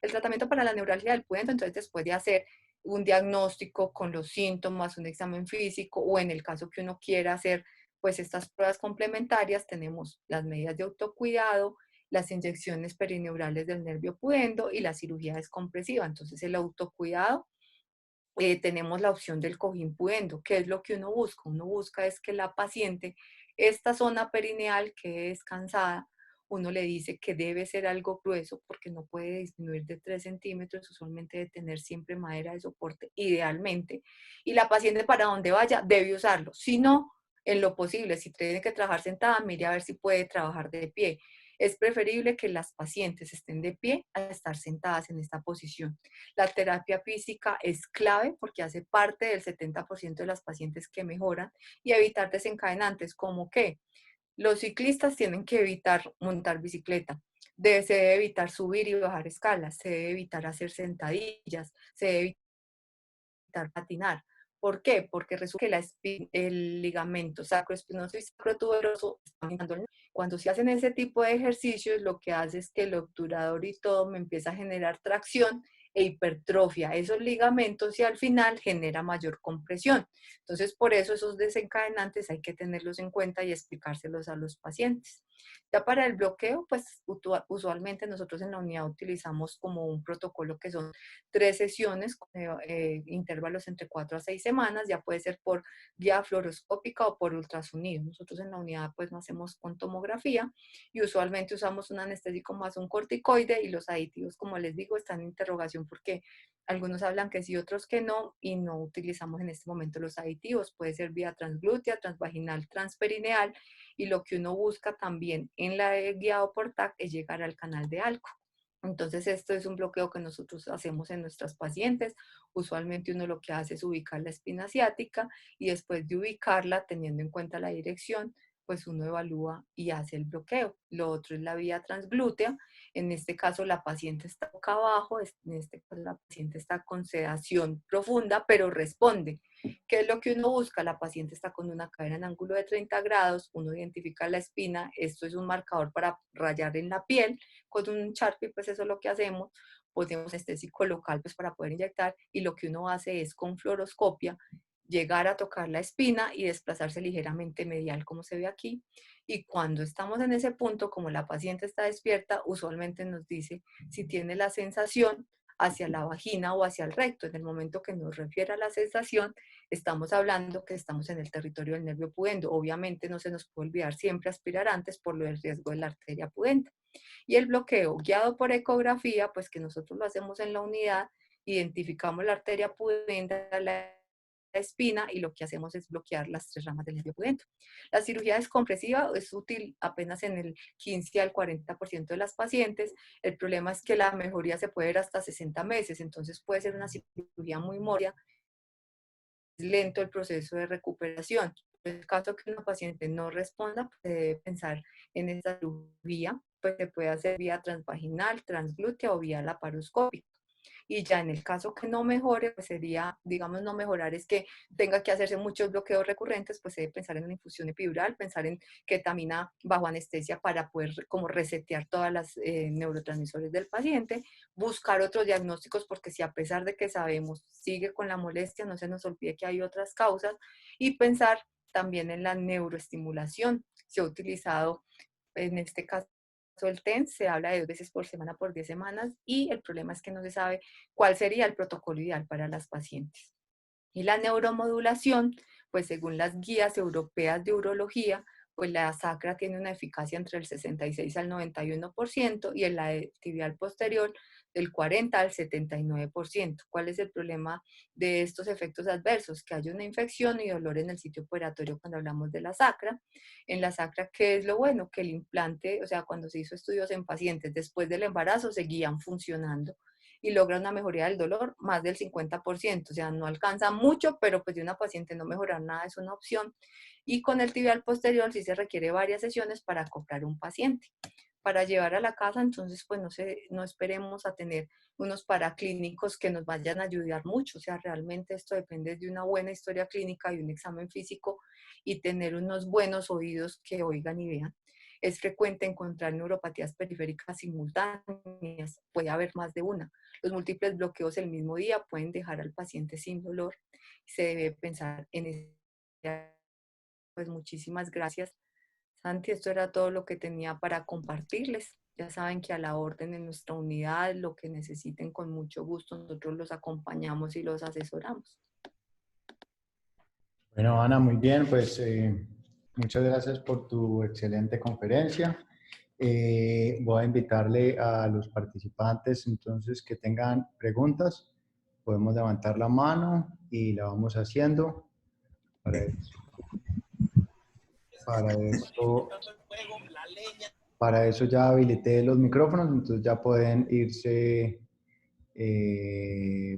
El tratamiento para la neuralgia del puente, entonces después de hacer un diagnóstico con los síntomas, un examen físico o en el caso que uno quiera hacer pues estas pruebas complementarias, tenemos las medidas de autocuidado, las inyecciones perineurales del nervio pudendo y la cirugía descompresiva. Entonces el autocuidado, tenemos la opción del cojín pudendo. ¿Qué es lo que uno busca? Uno busca es que la paciente, esta zona perineal quede descansada. Uno le dice que debe ser algo grueso porque no puede disminuir de 3 centímetros, usualmente de tener siempre madera de soporte, idealmente. Y la paciente para donde vaya debe usarlo. Si no, en lo posible. Si tiene que trabajar sentada, mire a ver si puede trabajar de pie. Es preferible que las pacientes estén de pie a estar sentadas en esta posición. La terapia física es clave porque hace parte del 70% de las pacientes que mejoran, y evitar desencadenantes como que los ciclistas tienen que evitar montar bicicleta, se debe evitar subir y bajar escalas, se debe evitar hacer sentadillas, se debe evitar patinar. ¿Por qué? Porque resulta que el ligamento sacroespinoso y sacrotuberoso están aumentando. Cuando se hacen ese tipo de ejercicios, lo que hace es que el obturador y todo me empieza a generar tracción e hipertrofia esos ligamentos, y al final genera mayor compresión. Entonces, por eso esos desencadenantes hay que tenerlos en cuenta y explicárselos a los pacientes. Ya para el bloqueo, pues usualmente nosotros en la unidad utilizamos como un protocolo que son 3 sesiones, con intervalos entre 4 a 6 semanas, ya puede ser por vía fluoroscópica o por ultrasonido. Nosotros en la unidad pues no hacemos con tomografía, y usualmente usamos un anestésico más un corticoide, y los aditivos, como les digo, están en interrogación porque algunos hablan que sí, otros que no, y no utilizamos en este momento los aditivos. Puede ser vía transglútea, transvaginal, transperineal, y lo que uno busca también en la guiado por TAC es llegar al canal de ALCO. Entonces, esto es un bloqueo que nosotros hacemos en nuestras pacientes. Usualmente uno lo que hace es ubicar la espina asiática, y después de ubicarla, teniendo en cuenta la dirección, pues uno evalúa y hace el bloqueo. Lo otro es la vía transglútea. En este caso, la paciente está boca abajo, en este caso la paciente está con sedación profunda, pero responde. ¿Qué es lo que uno busca? La paciente está con una cadera en ángulo de 30 grados, uno identifica la espina, esto es un marcador para rayar en la piel, con un Sharpie, pues eso es lo que hacemos, ponemos anestésico local pues para poder inyectar, y lo que uno hace es con fluoroscopia llegar a tocar la espina y desplazarse ligeramente medial como se ve aquí, y cuando estamos en ese punto, como la paciente está despierta, usualmente nos dice si tiene la sensación hacia la vagina o hacia el recto. En el momento que nos refiere a la sensación, estamos hablando que estamos en el territorio del nervio pudendo. Obviamente no se nos puede olvidar siempre aspirar antes por lo del riesgo de la arteria pudenda. Y el bloqueo guiado por ecografía, pues que nosotros lo hacemos en la unidad, identificamos la arteria pudenda, la espina, y lo que hacemos es bloquear las 3 ramas del nervio pudendo. La cirugía descompresiva es útil apenas en el 15 al 40% de las pacientes. El problema es que la mejoría se puede ver hasta 60 meses, entonces puede ser una cirugía muy moria, lento el proceso de recuperación. En el caso que una paciente no responda, pues se debe pensar en esta vía, pues se puede hacer vía transvaginal, transglútea o vía laparoscópica. Y ya en el caso que no mejore, pues sería, digamos, no mejorar es que tenga que hacerse muchos bloqueos recurrentes, pues se debe pensar en una infusión epidural, pensar en ketamina bajo anestesia para poder como resetear todas las neurotransmisores del paciente, buscar otros diagnósticos, porque si a pesar de que sabemos sigue con la molestia, no se nos olvide que hay otras causas, y pensar también en la neuroestimulación. Se ha utilizado en este caso el TENS, se habla de 2 veces por semana por 10 semanas, y el problema es que no se sabe cuál sería el protocolo ideal para las pacientes. Y la neuromodulación, pues según las guías europeas de urología, pues la sacra tiene una eficacia entre el 66 al 91%, y en la tibial posterior del 40 al 79%. ¿Cuál es el problema de estos efectos adversos? Que hay una infección y dolor en el sitio operatorio cuando hablamos de la sacra. En la sacra, ¿qué es lo bueno? Que el implante, o sea, cuando se hizo estudios en pacientes después del embarazo, seguían funcionando y logra una mejoría del dolor más del 50%, o sea, no alcanza mucho, pero pues de una paciente no mejorar nada es una opción. Y con el tibial posterior sí se requiere varias sesiones para acoplar un paciente. Para llevar a la casa, entonces, pues no esperemos a tener unos paraclínicos que nos vayan a ayudar mucho, o sea, realmente esto depende de una buena historia clínica y un examen físico, y tener unos buenos oídos que oigan y vean. Es frecuente encontrar neuropatías periféricas simultáneas, puede haber más de una. Los múltiples bloqueos el mismo día pueden dejar al paciente sin dolor. Se debe pensar en eso. Pues muchísimas gracias, Santi. Esto era todo lo que tenía para compartirles. Ya saben que a la orden en nuestra unidad, lo que necesiten con mucho gusto, nosotros los acompañamos y los asesoramos. Bueno, Ana, muy bien, pues muchas gracias por tu excelente conferencia. Voy a invitarle a los participantes entonces que tengan preguntas. Podemos levantar la mano y la vamos haciendo. Para Para eso, para eso ya habilité los micrófonos, entonces ya pueden irse,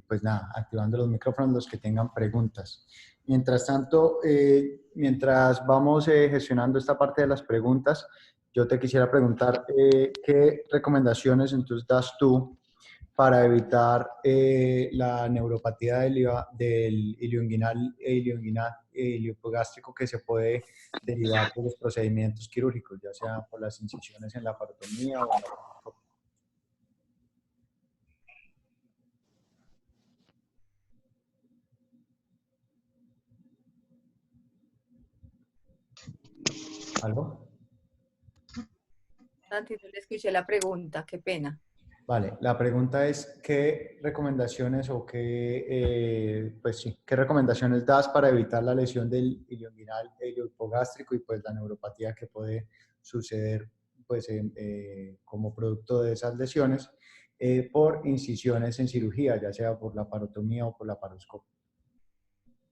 pues nada, activando los micrófonos los que tengan preguntas. Mientras tanto, mientras vamos gestionando esta parte de las preguntas, yo te quisiera preguntar qué recomendaciones entonces das tú para evitar la neuropatía del ilioinguinal e iliohipogástrico que se puede derivar por los procedimientos quirúrgicos, ya sea por las incisiones en la parotomía o en la laparoscopia. ¿Algo? Santi, no le escuché la pregunta, qué pena. Vale, la pregunta es, ¿qué recomendaciones o pues sí, qué recomendaciones das para evitar la lesión del ilioinguinal e iliohipogástrico y pues la neuropatía que puede suceder pues como producto de esas lesiones por incisiones en cirugía, ya sea por la parotomía o por la paroscopia?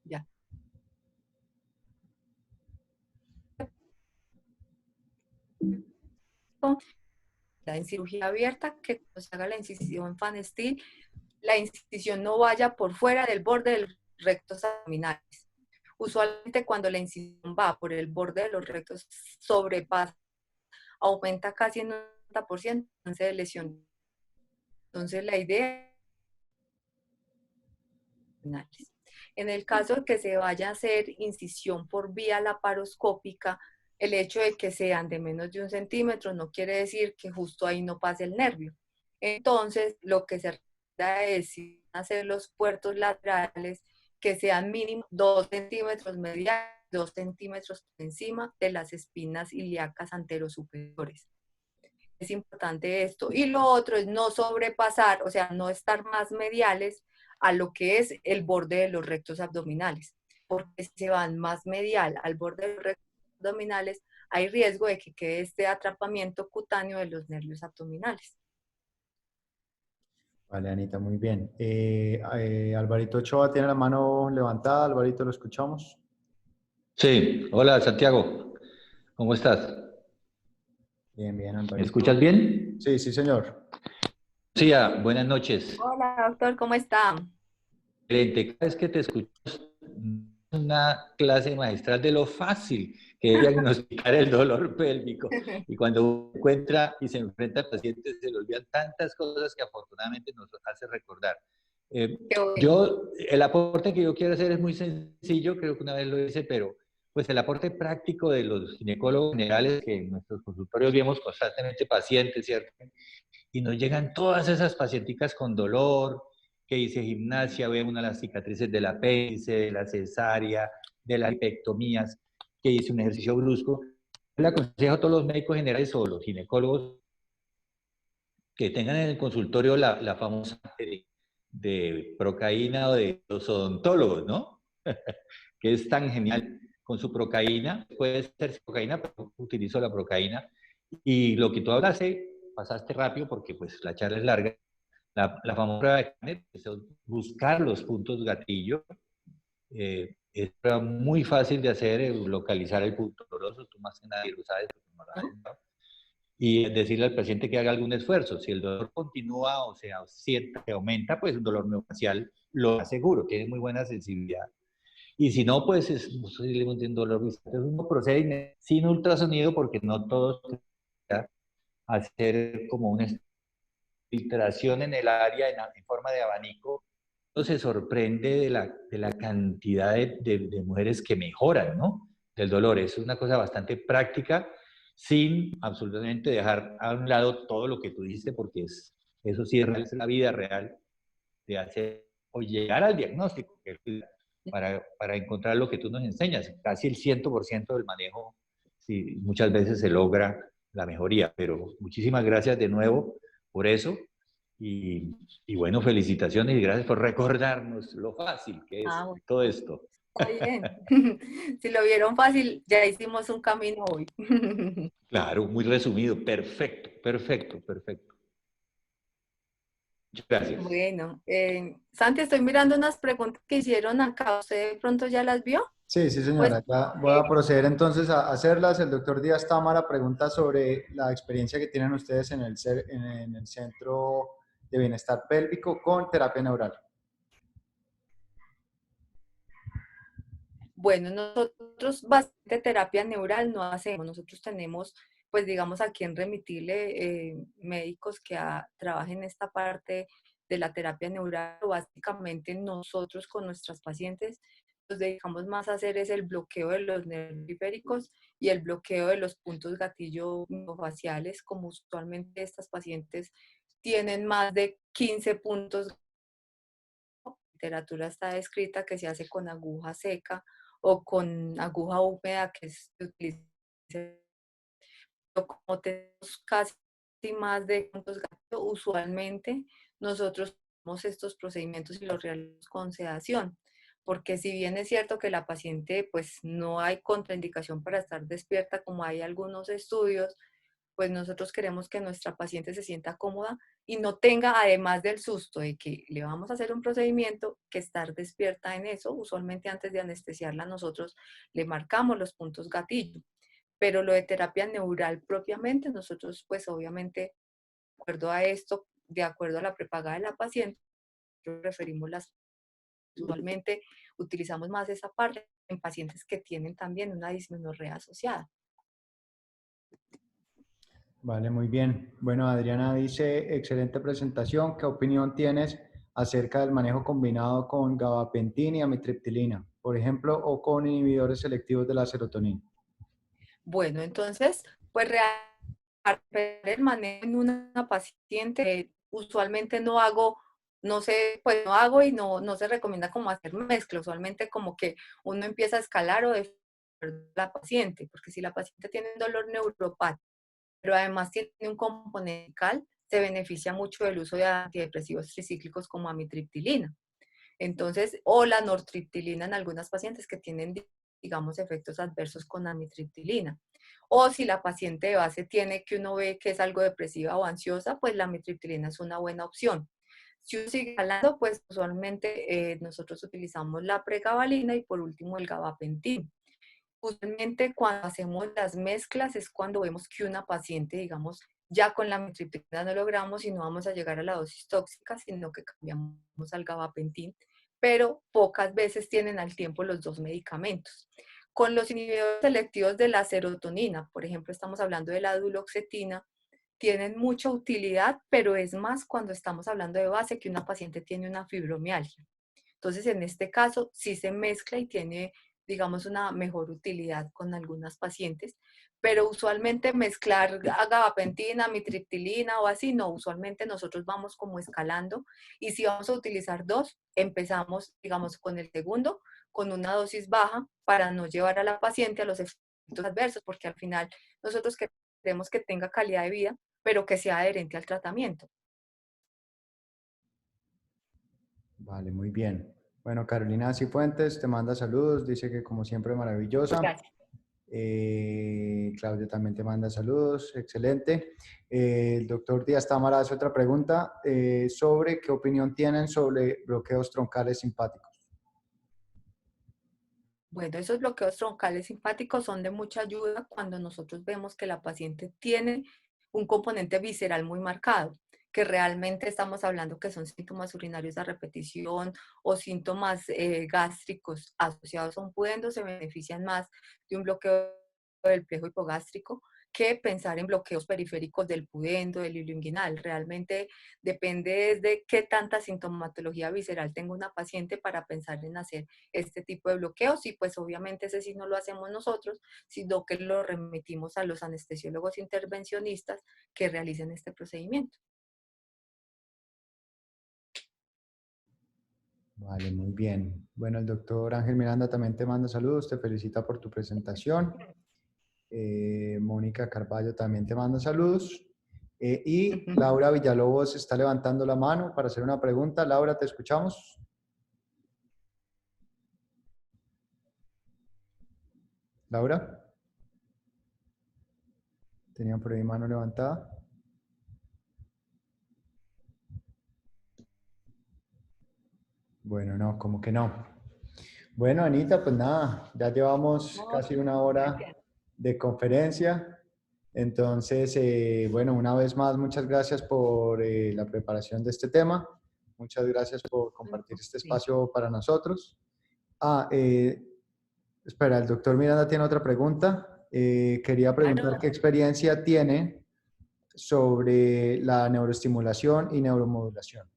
Ya. En cirugía abierta, que cuando se haga la incisión Fan Steel, la incisión no vaya por fuera del borde de los rectos abdominales. Usualmente cuando la incisión va por el borde de los rectos, sobrepasa, aumenta casi en un 90% de lesión. Entonces la idea es, en el caso de que se vaya a hacer incisión por vía laparoscópica, el hecho de que sean de menos de 1 centímetro no quiere decir que justo ahí no pase el nervio. Entonces, lo que se recomienda es hacer los puertos laterales que sean mínimo 2 centímetros mediales, 2 centímetros por encima de las espinas ilíacas anterosuperiores. Es importante esto. Y lo otro es no sobrepasar, o sea, no estar más mediales a lo que es el borde de los rectos abdominales. Porque si se van más medial al borde de los rectos abdominales, hay riesgo de que quede este atrapamiento cutáneo de los nervios abdominales. Vale, Anita, muy bien. Alvarito Ochoa tiene la mano levantada. Alvarito, ¿lo escuchamos? Sí, hola Santiago, ¿cómo estás? Bien, bien, ¿Me Alvarito. escuchas bien? Sí, sí, señor. Sí, buenas noches. Hola, doctor, ¿cómo está? Excelente. Cada vez que te escucho, una clase magistral de lo fácil que es diagnosticar el dolor pélvico. Y cuando uno encuentra y se enfrenta a pacientes, se le olvidan tantas cosas que afortunadamente nos hace recordar. Qué bueno. El aporte que yo quiero hacer es muy sencillo, creo que una vez lo hice, pero pues el aporte práctico de los ginecólogos generales, que en nuestros consultorios vemos constantemente pacientes, ¿cierto? Y nos llegan todas esas pacienticas con dolor, que hice gimnasia, veo una de las cicatrices del apéndice, de la cesárea, de las lipectomías, que hice un ejercicio brusco. Le aconsejo a todos los médicos generales o los ginecólogos que tengan en el consultorio la famosa de procaína o de los odontólogos, ¿no? Que es tan genial con su procaína. Puede ser procaína, pero utilizo la procaína. Y lo que tú hablaste, pasaste rápido porque pues la charla es larga. La famosa prueba de Canet, es buscar los puntos gatillo. Es muy fácil de hacer, localizar el punto doloroso. Tú más que nadie lo sabes. Y decirle al paciente que haga algún esfuerzo. Si el dolor continúa o sea, siente que aumenta, pues un dolor miofascial lo aseguro, tiene muy buena sensibilidad. Y si no, pues es posiblemente un dolor visceral. Entonces uno procede sin ultrasonido porque no todos hacer como una filtración en el área en forma de abanico. Uno se sorprende de la cantidad de mujeres que mejoran, ¿no? Del dolor. Es una cosa bastante práctica sin absolutamente dejar a un lado todo lo que tú dijiste, porque eso sí es la vida real de hacer o llegar al diagnóstico, que es para encontrar lo que tú nos enseñas. Casi el 100% del manejo, sí, muchas veces se logra la mejoría, pero muchísimas gracias de nuevo por eso y bueno, felicitaciones y gracias por recordarnos lo fácil que es Bueno, todo esto. está bien. Si lo vieron fácil, ya hicimos un camino hoy. Claro, muy resumido, perfecto, perfecto, perfecto. Muchas gracias. Bueno, Santi, estoy mirando unas preguntas que hicieron acá. ¿Usted de pronto ya las vio? Sí, sí, Pues señora. Ya voy a proceder entonces a hacerlas. El doctor Díaz Támara pregunta sobre la experiencia que tienen ustedes en en el Centro de Bienestar Pélvico con terapia neural. bueno, nosotros bastante terapia neural no hacemos. Nosotros tenemos, pues digamos, a quien remitirle médicos que trabajen en esta parte de la terapia neural. Básicamente nosotros con nuestras pacientes nos dedicamos más a hacer es el bloqueo de los nervios periféricos y el bloqueo de los puntos gatillo faciales, como usualmente estas pacientes tienen más de 15 puntos. Literatura está descrita que se hace con aguja seca o con aguja húmeda que se utiliza. Pero como tenemos casi más de puntos gatillo, usualmente nosotros hacemos estos procedimientos y los realizamos con sedación, porque si bien es cierto que la paciente pues no hay contraindicación para estar despierta como hay algunos estudios, pues nosotros queremos que nuestra paciente se sienta cómoda y no tenga, además del susto de que le vamos a hacer un procedimiento, que estar despierta en eso. Usualmente antes de anestesiarla nosotros le marcamos los puntos gatillo, pero lo de terapia neural propiamente, nosotros pues obviamente, de acuerdo a esto, de acuerdo a la prepagada de la paciente, referimos las, usualmente utilizamos más esa parte en pacientes que tienen también una dismenorrea asociada. Vale, muy bien. Bueno, Adriana dice, excelente presentación. ¿Qué opinión tienes acerca del manejo combinado con gabapentina y amitriptilina, por ejemplo, o con inhibidores selectivos de la serotonina? Bueno, entonces, pues realmente el manejo en una paciente, usualmente no hago, no sé, pues no hago y no se recomienda como hacer mezcla, usualmente como que uno empieza a escalar o de la paciente, porque si la paciente tiene un dolor neuropático, pero además tiene un componente medical, se beneficia mucho del uso de antidepresivos tricíclicos como amitriptilina. Entonces, o la nortriptilina en algunas pacientes que tienen, digamos, efectos adversos con amitriptilina. O si la paciente de base tiene que uno ve que es algo depresiva o ansiosa, pues la amitriptilina es una buena opción. Si uno sigue hablando, pues usualmente nosotros utilizamos la pregabalina y por último el gabapentin. Usualmente cuando hacemos las mezclas es cuando vemos que una paciente, digamos, ya con la amitriptilina no logramos y no vamos a llegar a la dosis tóxica, sino que cambiamos al gabapentin, pero pocas veces tienen al tiempo los dos medicamentos. Con los inhibidores selectivos de la serotonina, por ejemplo, estamos hablando de la duloxetina, tienen mucha utilidad, pero es más cuando estamos hablando de base que una paciente tiene una fibromialgia. Entonces, en este caso, sí se mezcla y tiene, digamos, una mejor utilidad con algunas pacientes, pero usualmente mezclar gabapentina, amitriptilina o así, no, usualmente nosotros vamos como escalando y si vamos a utilizar dos, empezamos, digamos, con el segundo, con una dosis baja para no llevar a la paciente a los efectos adversos, porque al final nosotros queremos que tenga calidad de vida, pero que sea adherente al tratamiento. Vale, muy bien. Bueno, Carolina Cifuentes te manda saludos, dice que como siempre maravillosa. Gracias. Claudia también te manda saludos, excelente. El doctor Díaz Támara hace otra pregunta sobre qué opinión tienen sobre bloqueos troncales simpáticos. Bueno, esos bloqueos troncales simpáticos son de mucha ayuda cuando nosotros vemos que la paciente tiene un componente visceral muy marcado, que realmente estamos hablando que son síntomas urinarios a repetición o síntomas gástricos asociados a un pudendo, se benefician más de un bloqueo del plejo hipogástrico que pensar en bloqueos periféricos del pudendo, del hilo inguinal. Realmente depende de qué tanta sintomatología visceral tenga una paciente para pensar en hacer este tipo de bloqueos y pues obviamente ese sí no lo hacemos nosotros, sino que lo remitimos a los anestesiólogos intervencionistas que realicen este procedimiento. Vale, muy bien. Bueno, el doctor Ángel Miranda también te manda saludos, te felicita por tu presentación. Mónica Carballo también te manda saludos. Y Laura Villalobos está levantando la mano para hacer una pregunta. Laura, te escuchamos. Laura, tenía por ahí mano levantada. Bueno, no, como que no. Bueno, Anita, pues nada, ya llevamos No, casi una hora gracias. de conferencia. Entonces, bueno, una vez más, muchas gracias por la preparación de este tema. Muchas gracias por compartir este Sí. espacio para nosotros. Ah, espera, el doctor Miranda tiene otra pregunta. Quería preguntar Claro. qué experiencia tiene sobre la neuroestimulación y neuromodulación.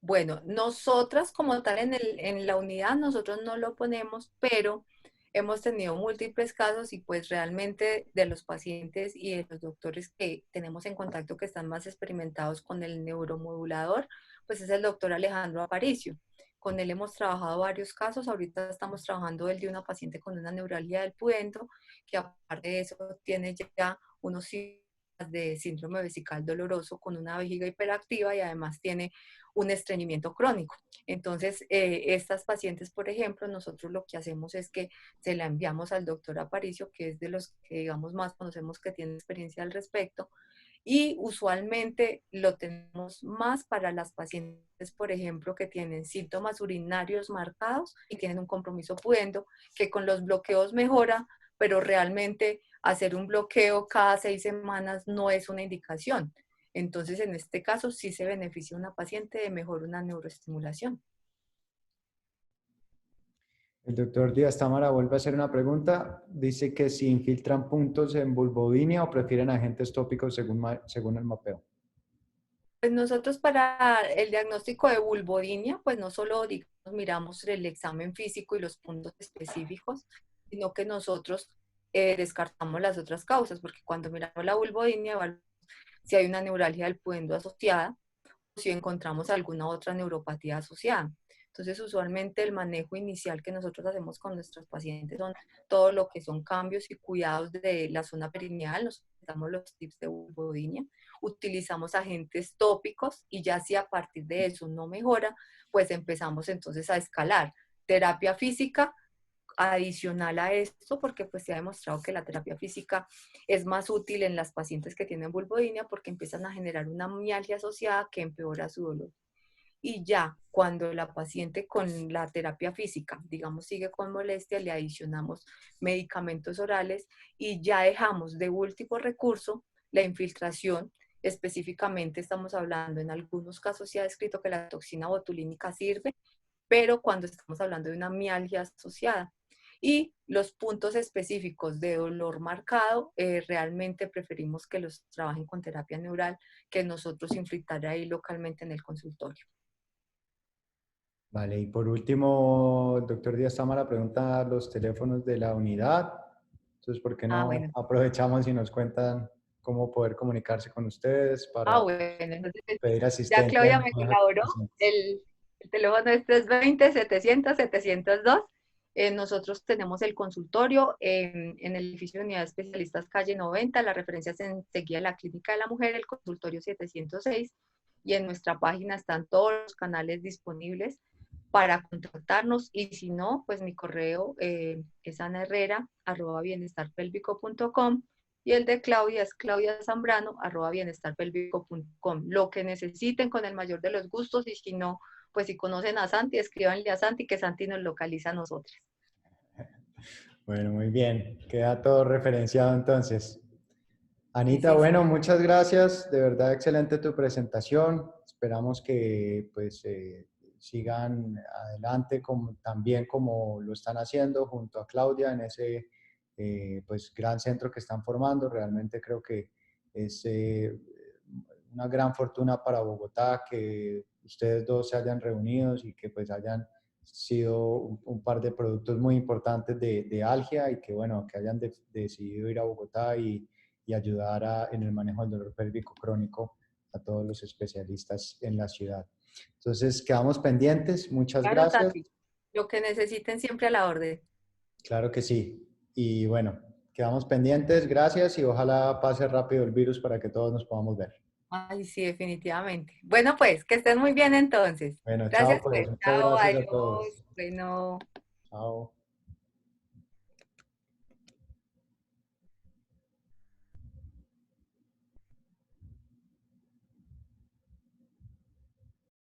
Bueno, nosotras como tal en la unidad, nosotros no lo ponemos, pero hemos tenido múltiples casos y pues realmente de los pacientes y de los doctores que tenemos en contacto que están más experimentados con el neuromodulador, pues es el doctor Alejandro Aparicio. Con él hemos trabajado varios casos, ahorita estamos trabajando el de una paciente con una neuralgia del pudendo, que aparte de eso tiene ya unos síntomas de síndrome vesical doloroso con una vejiga hiperactiva y además tiene un estreñimiento crónico. Entonces, estas pacientes, por ejemplo, nosotros lo que hacemos es que se la enviamos al doctor Aparicio, que es de los que, digamos, más conocemos que tiene experiencia al respecto, y usualmente lo tenemos más para las pacientes, por ejemplo, que tienen síntomas urinarios marcados y tienen un compromiso pudendo, que con los bloqueos mejora, pero realmente hacer un bloqueo cada 6 semanas no es una indicación. Entonces, en este caso, sí se beneficia una paciente de mejor una neuroestimulación. El doctor Díaz Támara vuelve a hacer una pregunta. Dice que si infiltran puntos en vulvodynia o prefieren agentes tópicos según el mapeo. Pues nosotros para el diagnóstico de vulvodynia, pues no solo digamos, miramos el examen físico y los puntos específicos, sino que nosotros descartamos las otras causas, porque cuando miramos la vulvodynia, evaluamos si hay una neuralgia del pudendo asociada, si encontramos alguna otra neuropatía asociada. Entonces, usualmente el manejo inicial que nosotros hacemos con nuestros pacientes son todo lo que son cambios y cuidados de la zona perineal, nos damos los tips de vulvodynia, utilizamos agentes tópicos y ya si a partir de eso no mejora, pues empezamos entonces a escalar terapia física adicional a esto, porque pues se ha demostrado que la terapia física es más útil en las pacientes que tienen vulvodynia porque empiezan a generar una mialgia asociada que empeora su dolor. Y ya cuando la paciente con la terapia física, digamos, sigue con molestia, le adicionamos medicamentos orales y ya dejamos de último recurso la infiltración. Específicamente estamos hablando, en algunos casos se ha descrito que la toxina botulínica sirve, pero cuando estamos hablando de una mialgia asociada. Y los puntos específicos de dolor marcado, realmente preferimos que los trabajen con terapia neural, que nosotros infiltrar ahí localmente en el consultorio. Vale, y por último, el doctor Díaz Támara pregunta los teléfonos de la unidad. Entonces, ¿por qué Ah, no bueno. aprovechamos y nos cuentan cómo poder comunicarse con ustedes Ah, para bueno. Entonces, pedir ya asistencia Claudia en me manejo de colaboró. pacientes? El teléfono es 320-700-702. Nosotros tenemos el consultorio en el edificio de Unidad de Especialistas, calle 90. La referencia es enseguida de la Clínica de la Mujer, el consultorio 706. Y en nuestra página están todos los canales disponibles para contactarnos. Y si no, pues mi correo es anaherrera@bienestarpélvico.com y el de Claudia es claudiazambrano@bienestarpélvico.com. Lo que necesiten con el mayor de los gustos y si no, pues si conocen a Santi, escríbanle a Santi que Santi nos localiza a nosotros. Bueno, muy bien. Queda todo referenciado entonces. Sí, Anita, sí, bueno, sí. muchas gracias. De verdad, excelente tu presentación. Esperamos que pues sigan adelante como, también como lo están haciendo junto a Claudia en ese pues gran centro que están formando. Realmente creo que es una gran fortuna para Bogotá que ustedes dos se hayan reunido y que pues hayan sido un par de productos muy importantes de Algia y que bueno, que hayan decidido ir a Bogotá y ayudar en el manejo del dolor pélvico crónico a todos los especialistas en la ciudad. Entonces, quedamos pendientes. Muchas Claro, gracias. Santi. Lo que necesiten siempre a la orden. Claro que sí. Y bueno, quedamos pendientes. Gracias y ojalá pase rápido el virus para que todos nos podamos ver. Ay, sí, definitivamente. Bueno, pues, que estén muy bien entonces. Bueno, chao Gracias, pues. pues. Muchas Chao, gracias a todos. adiós. Bueno. Chao.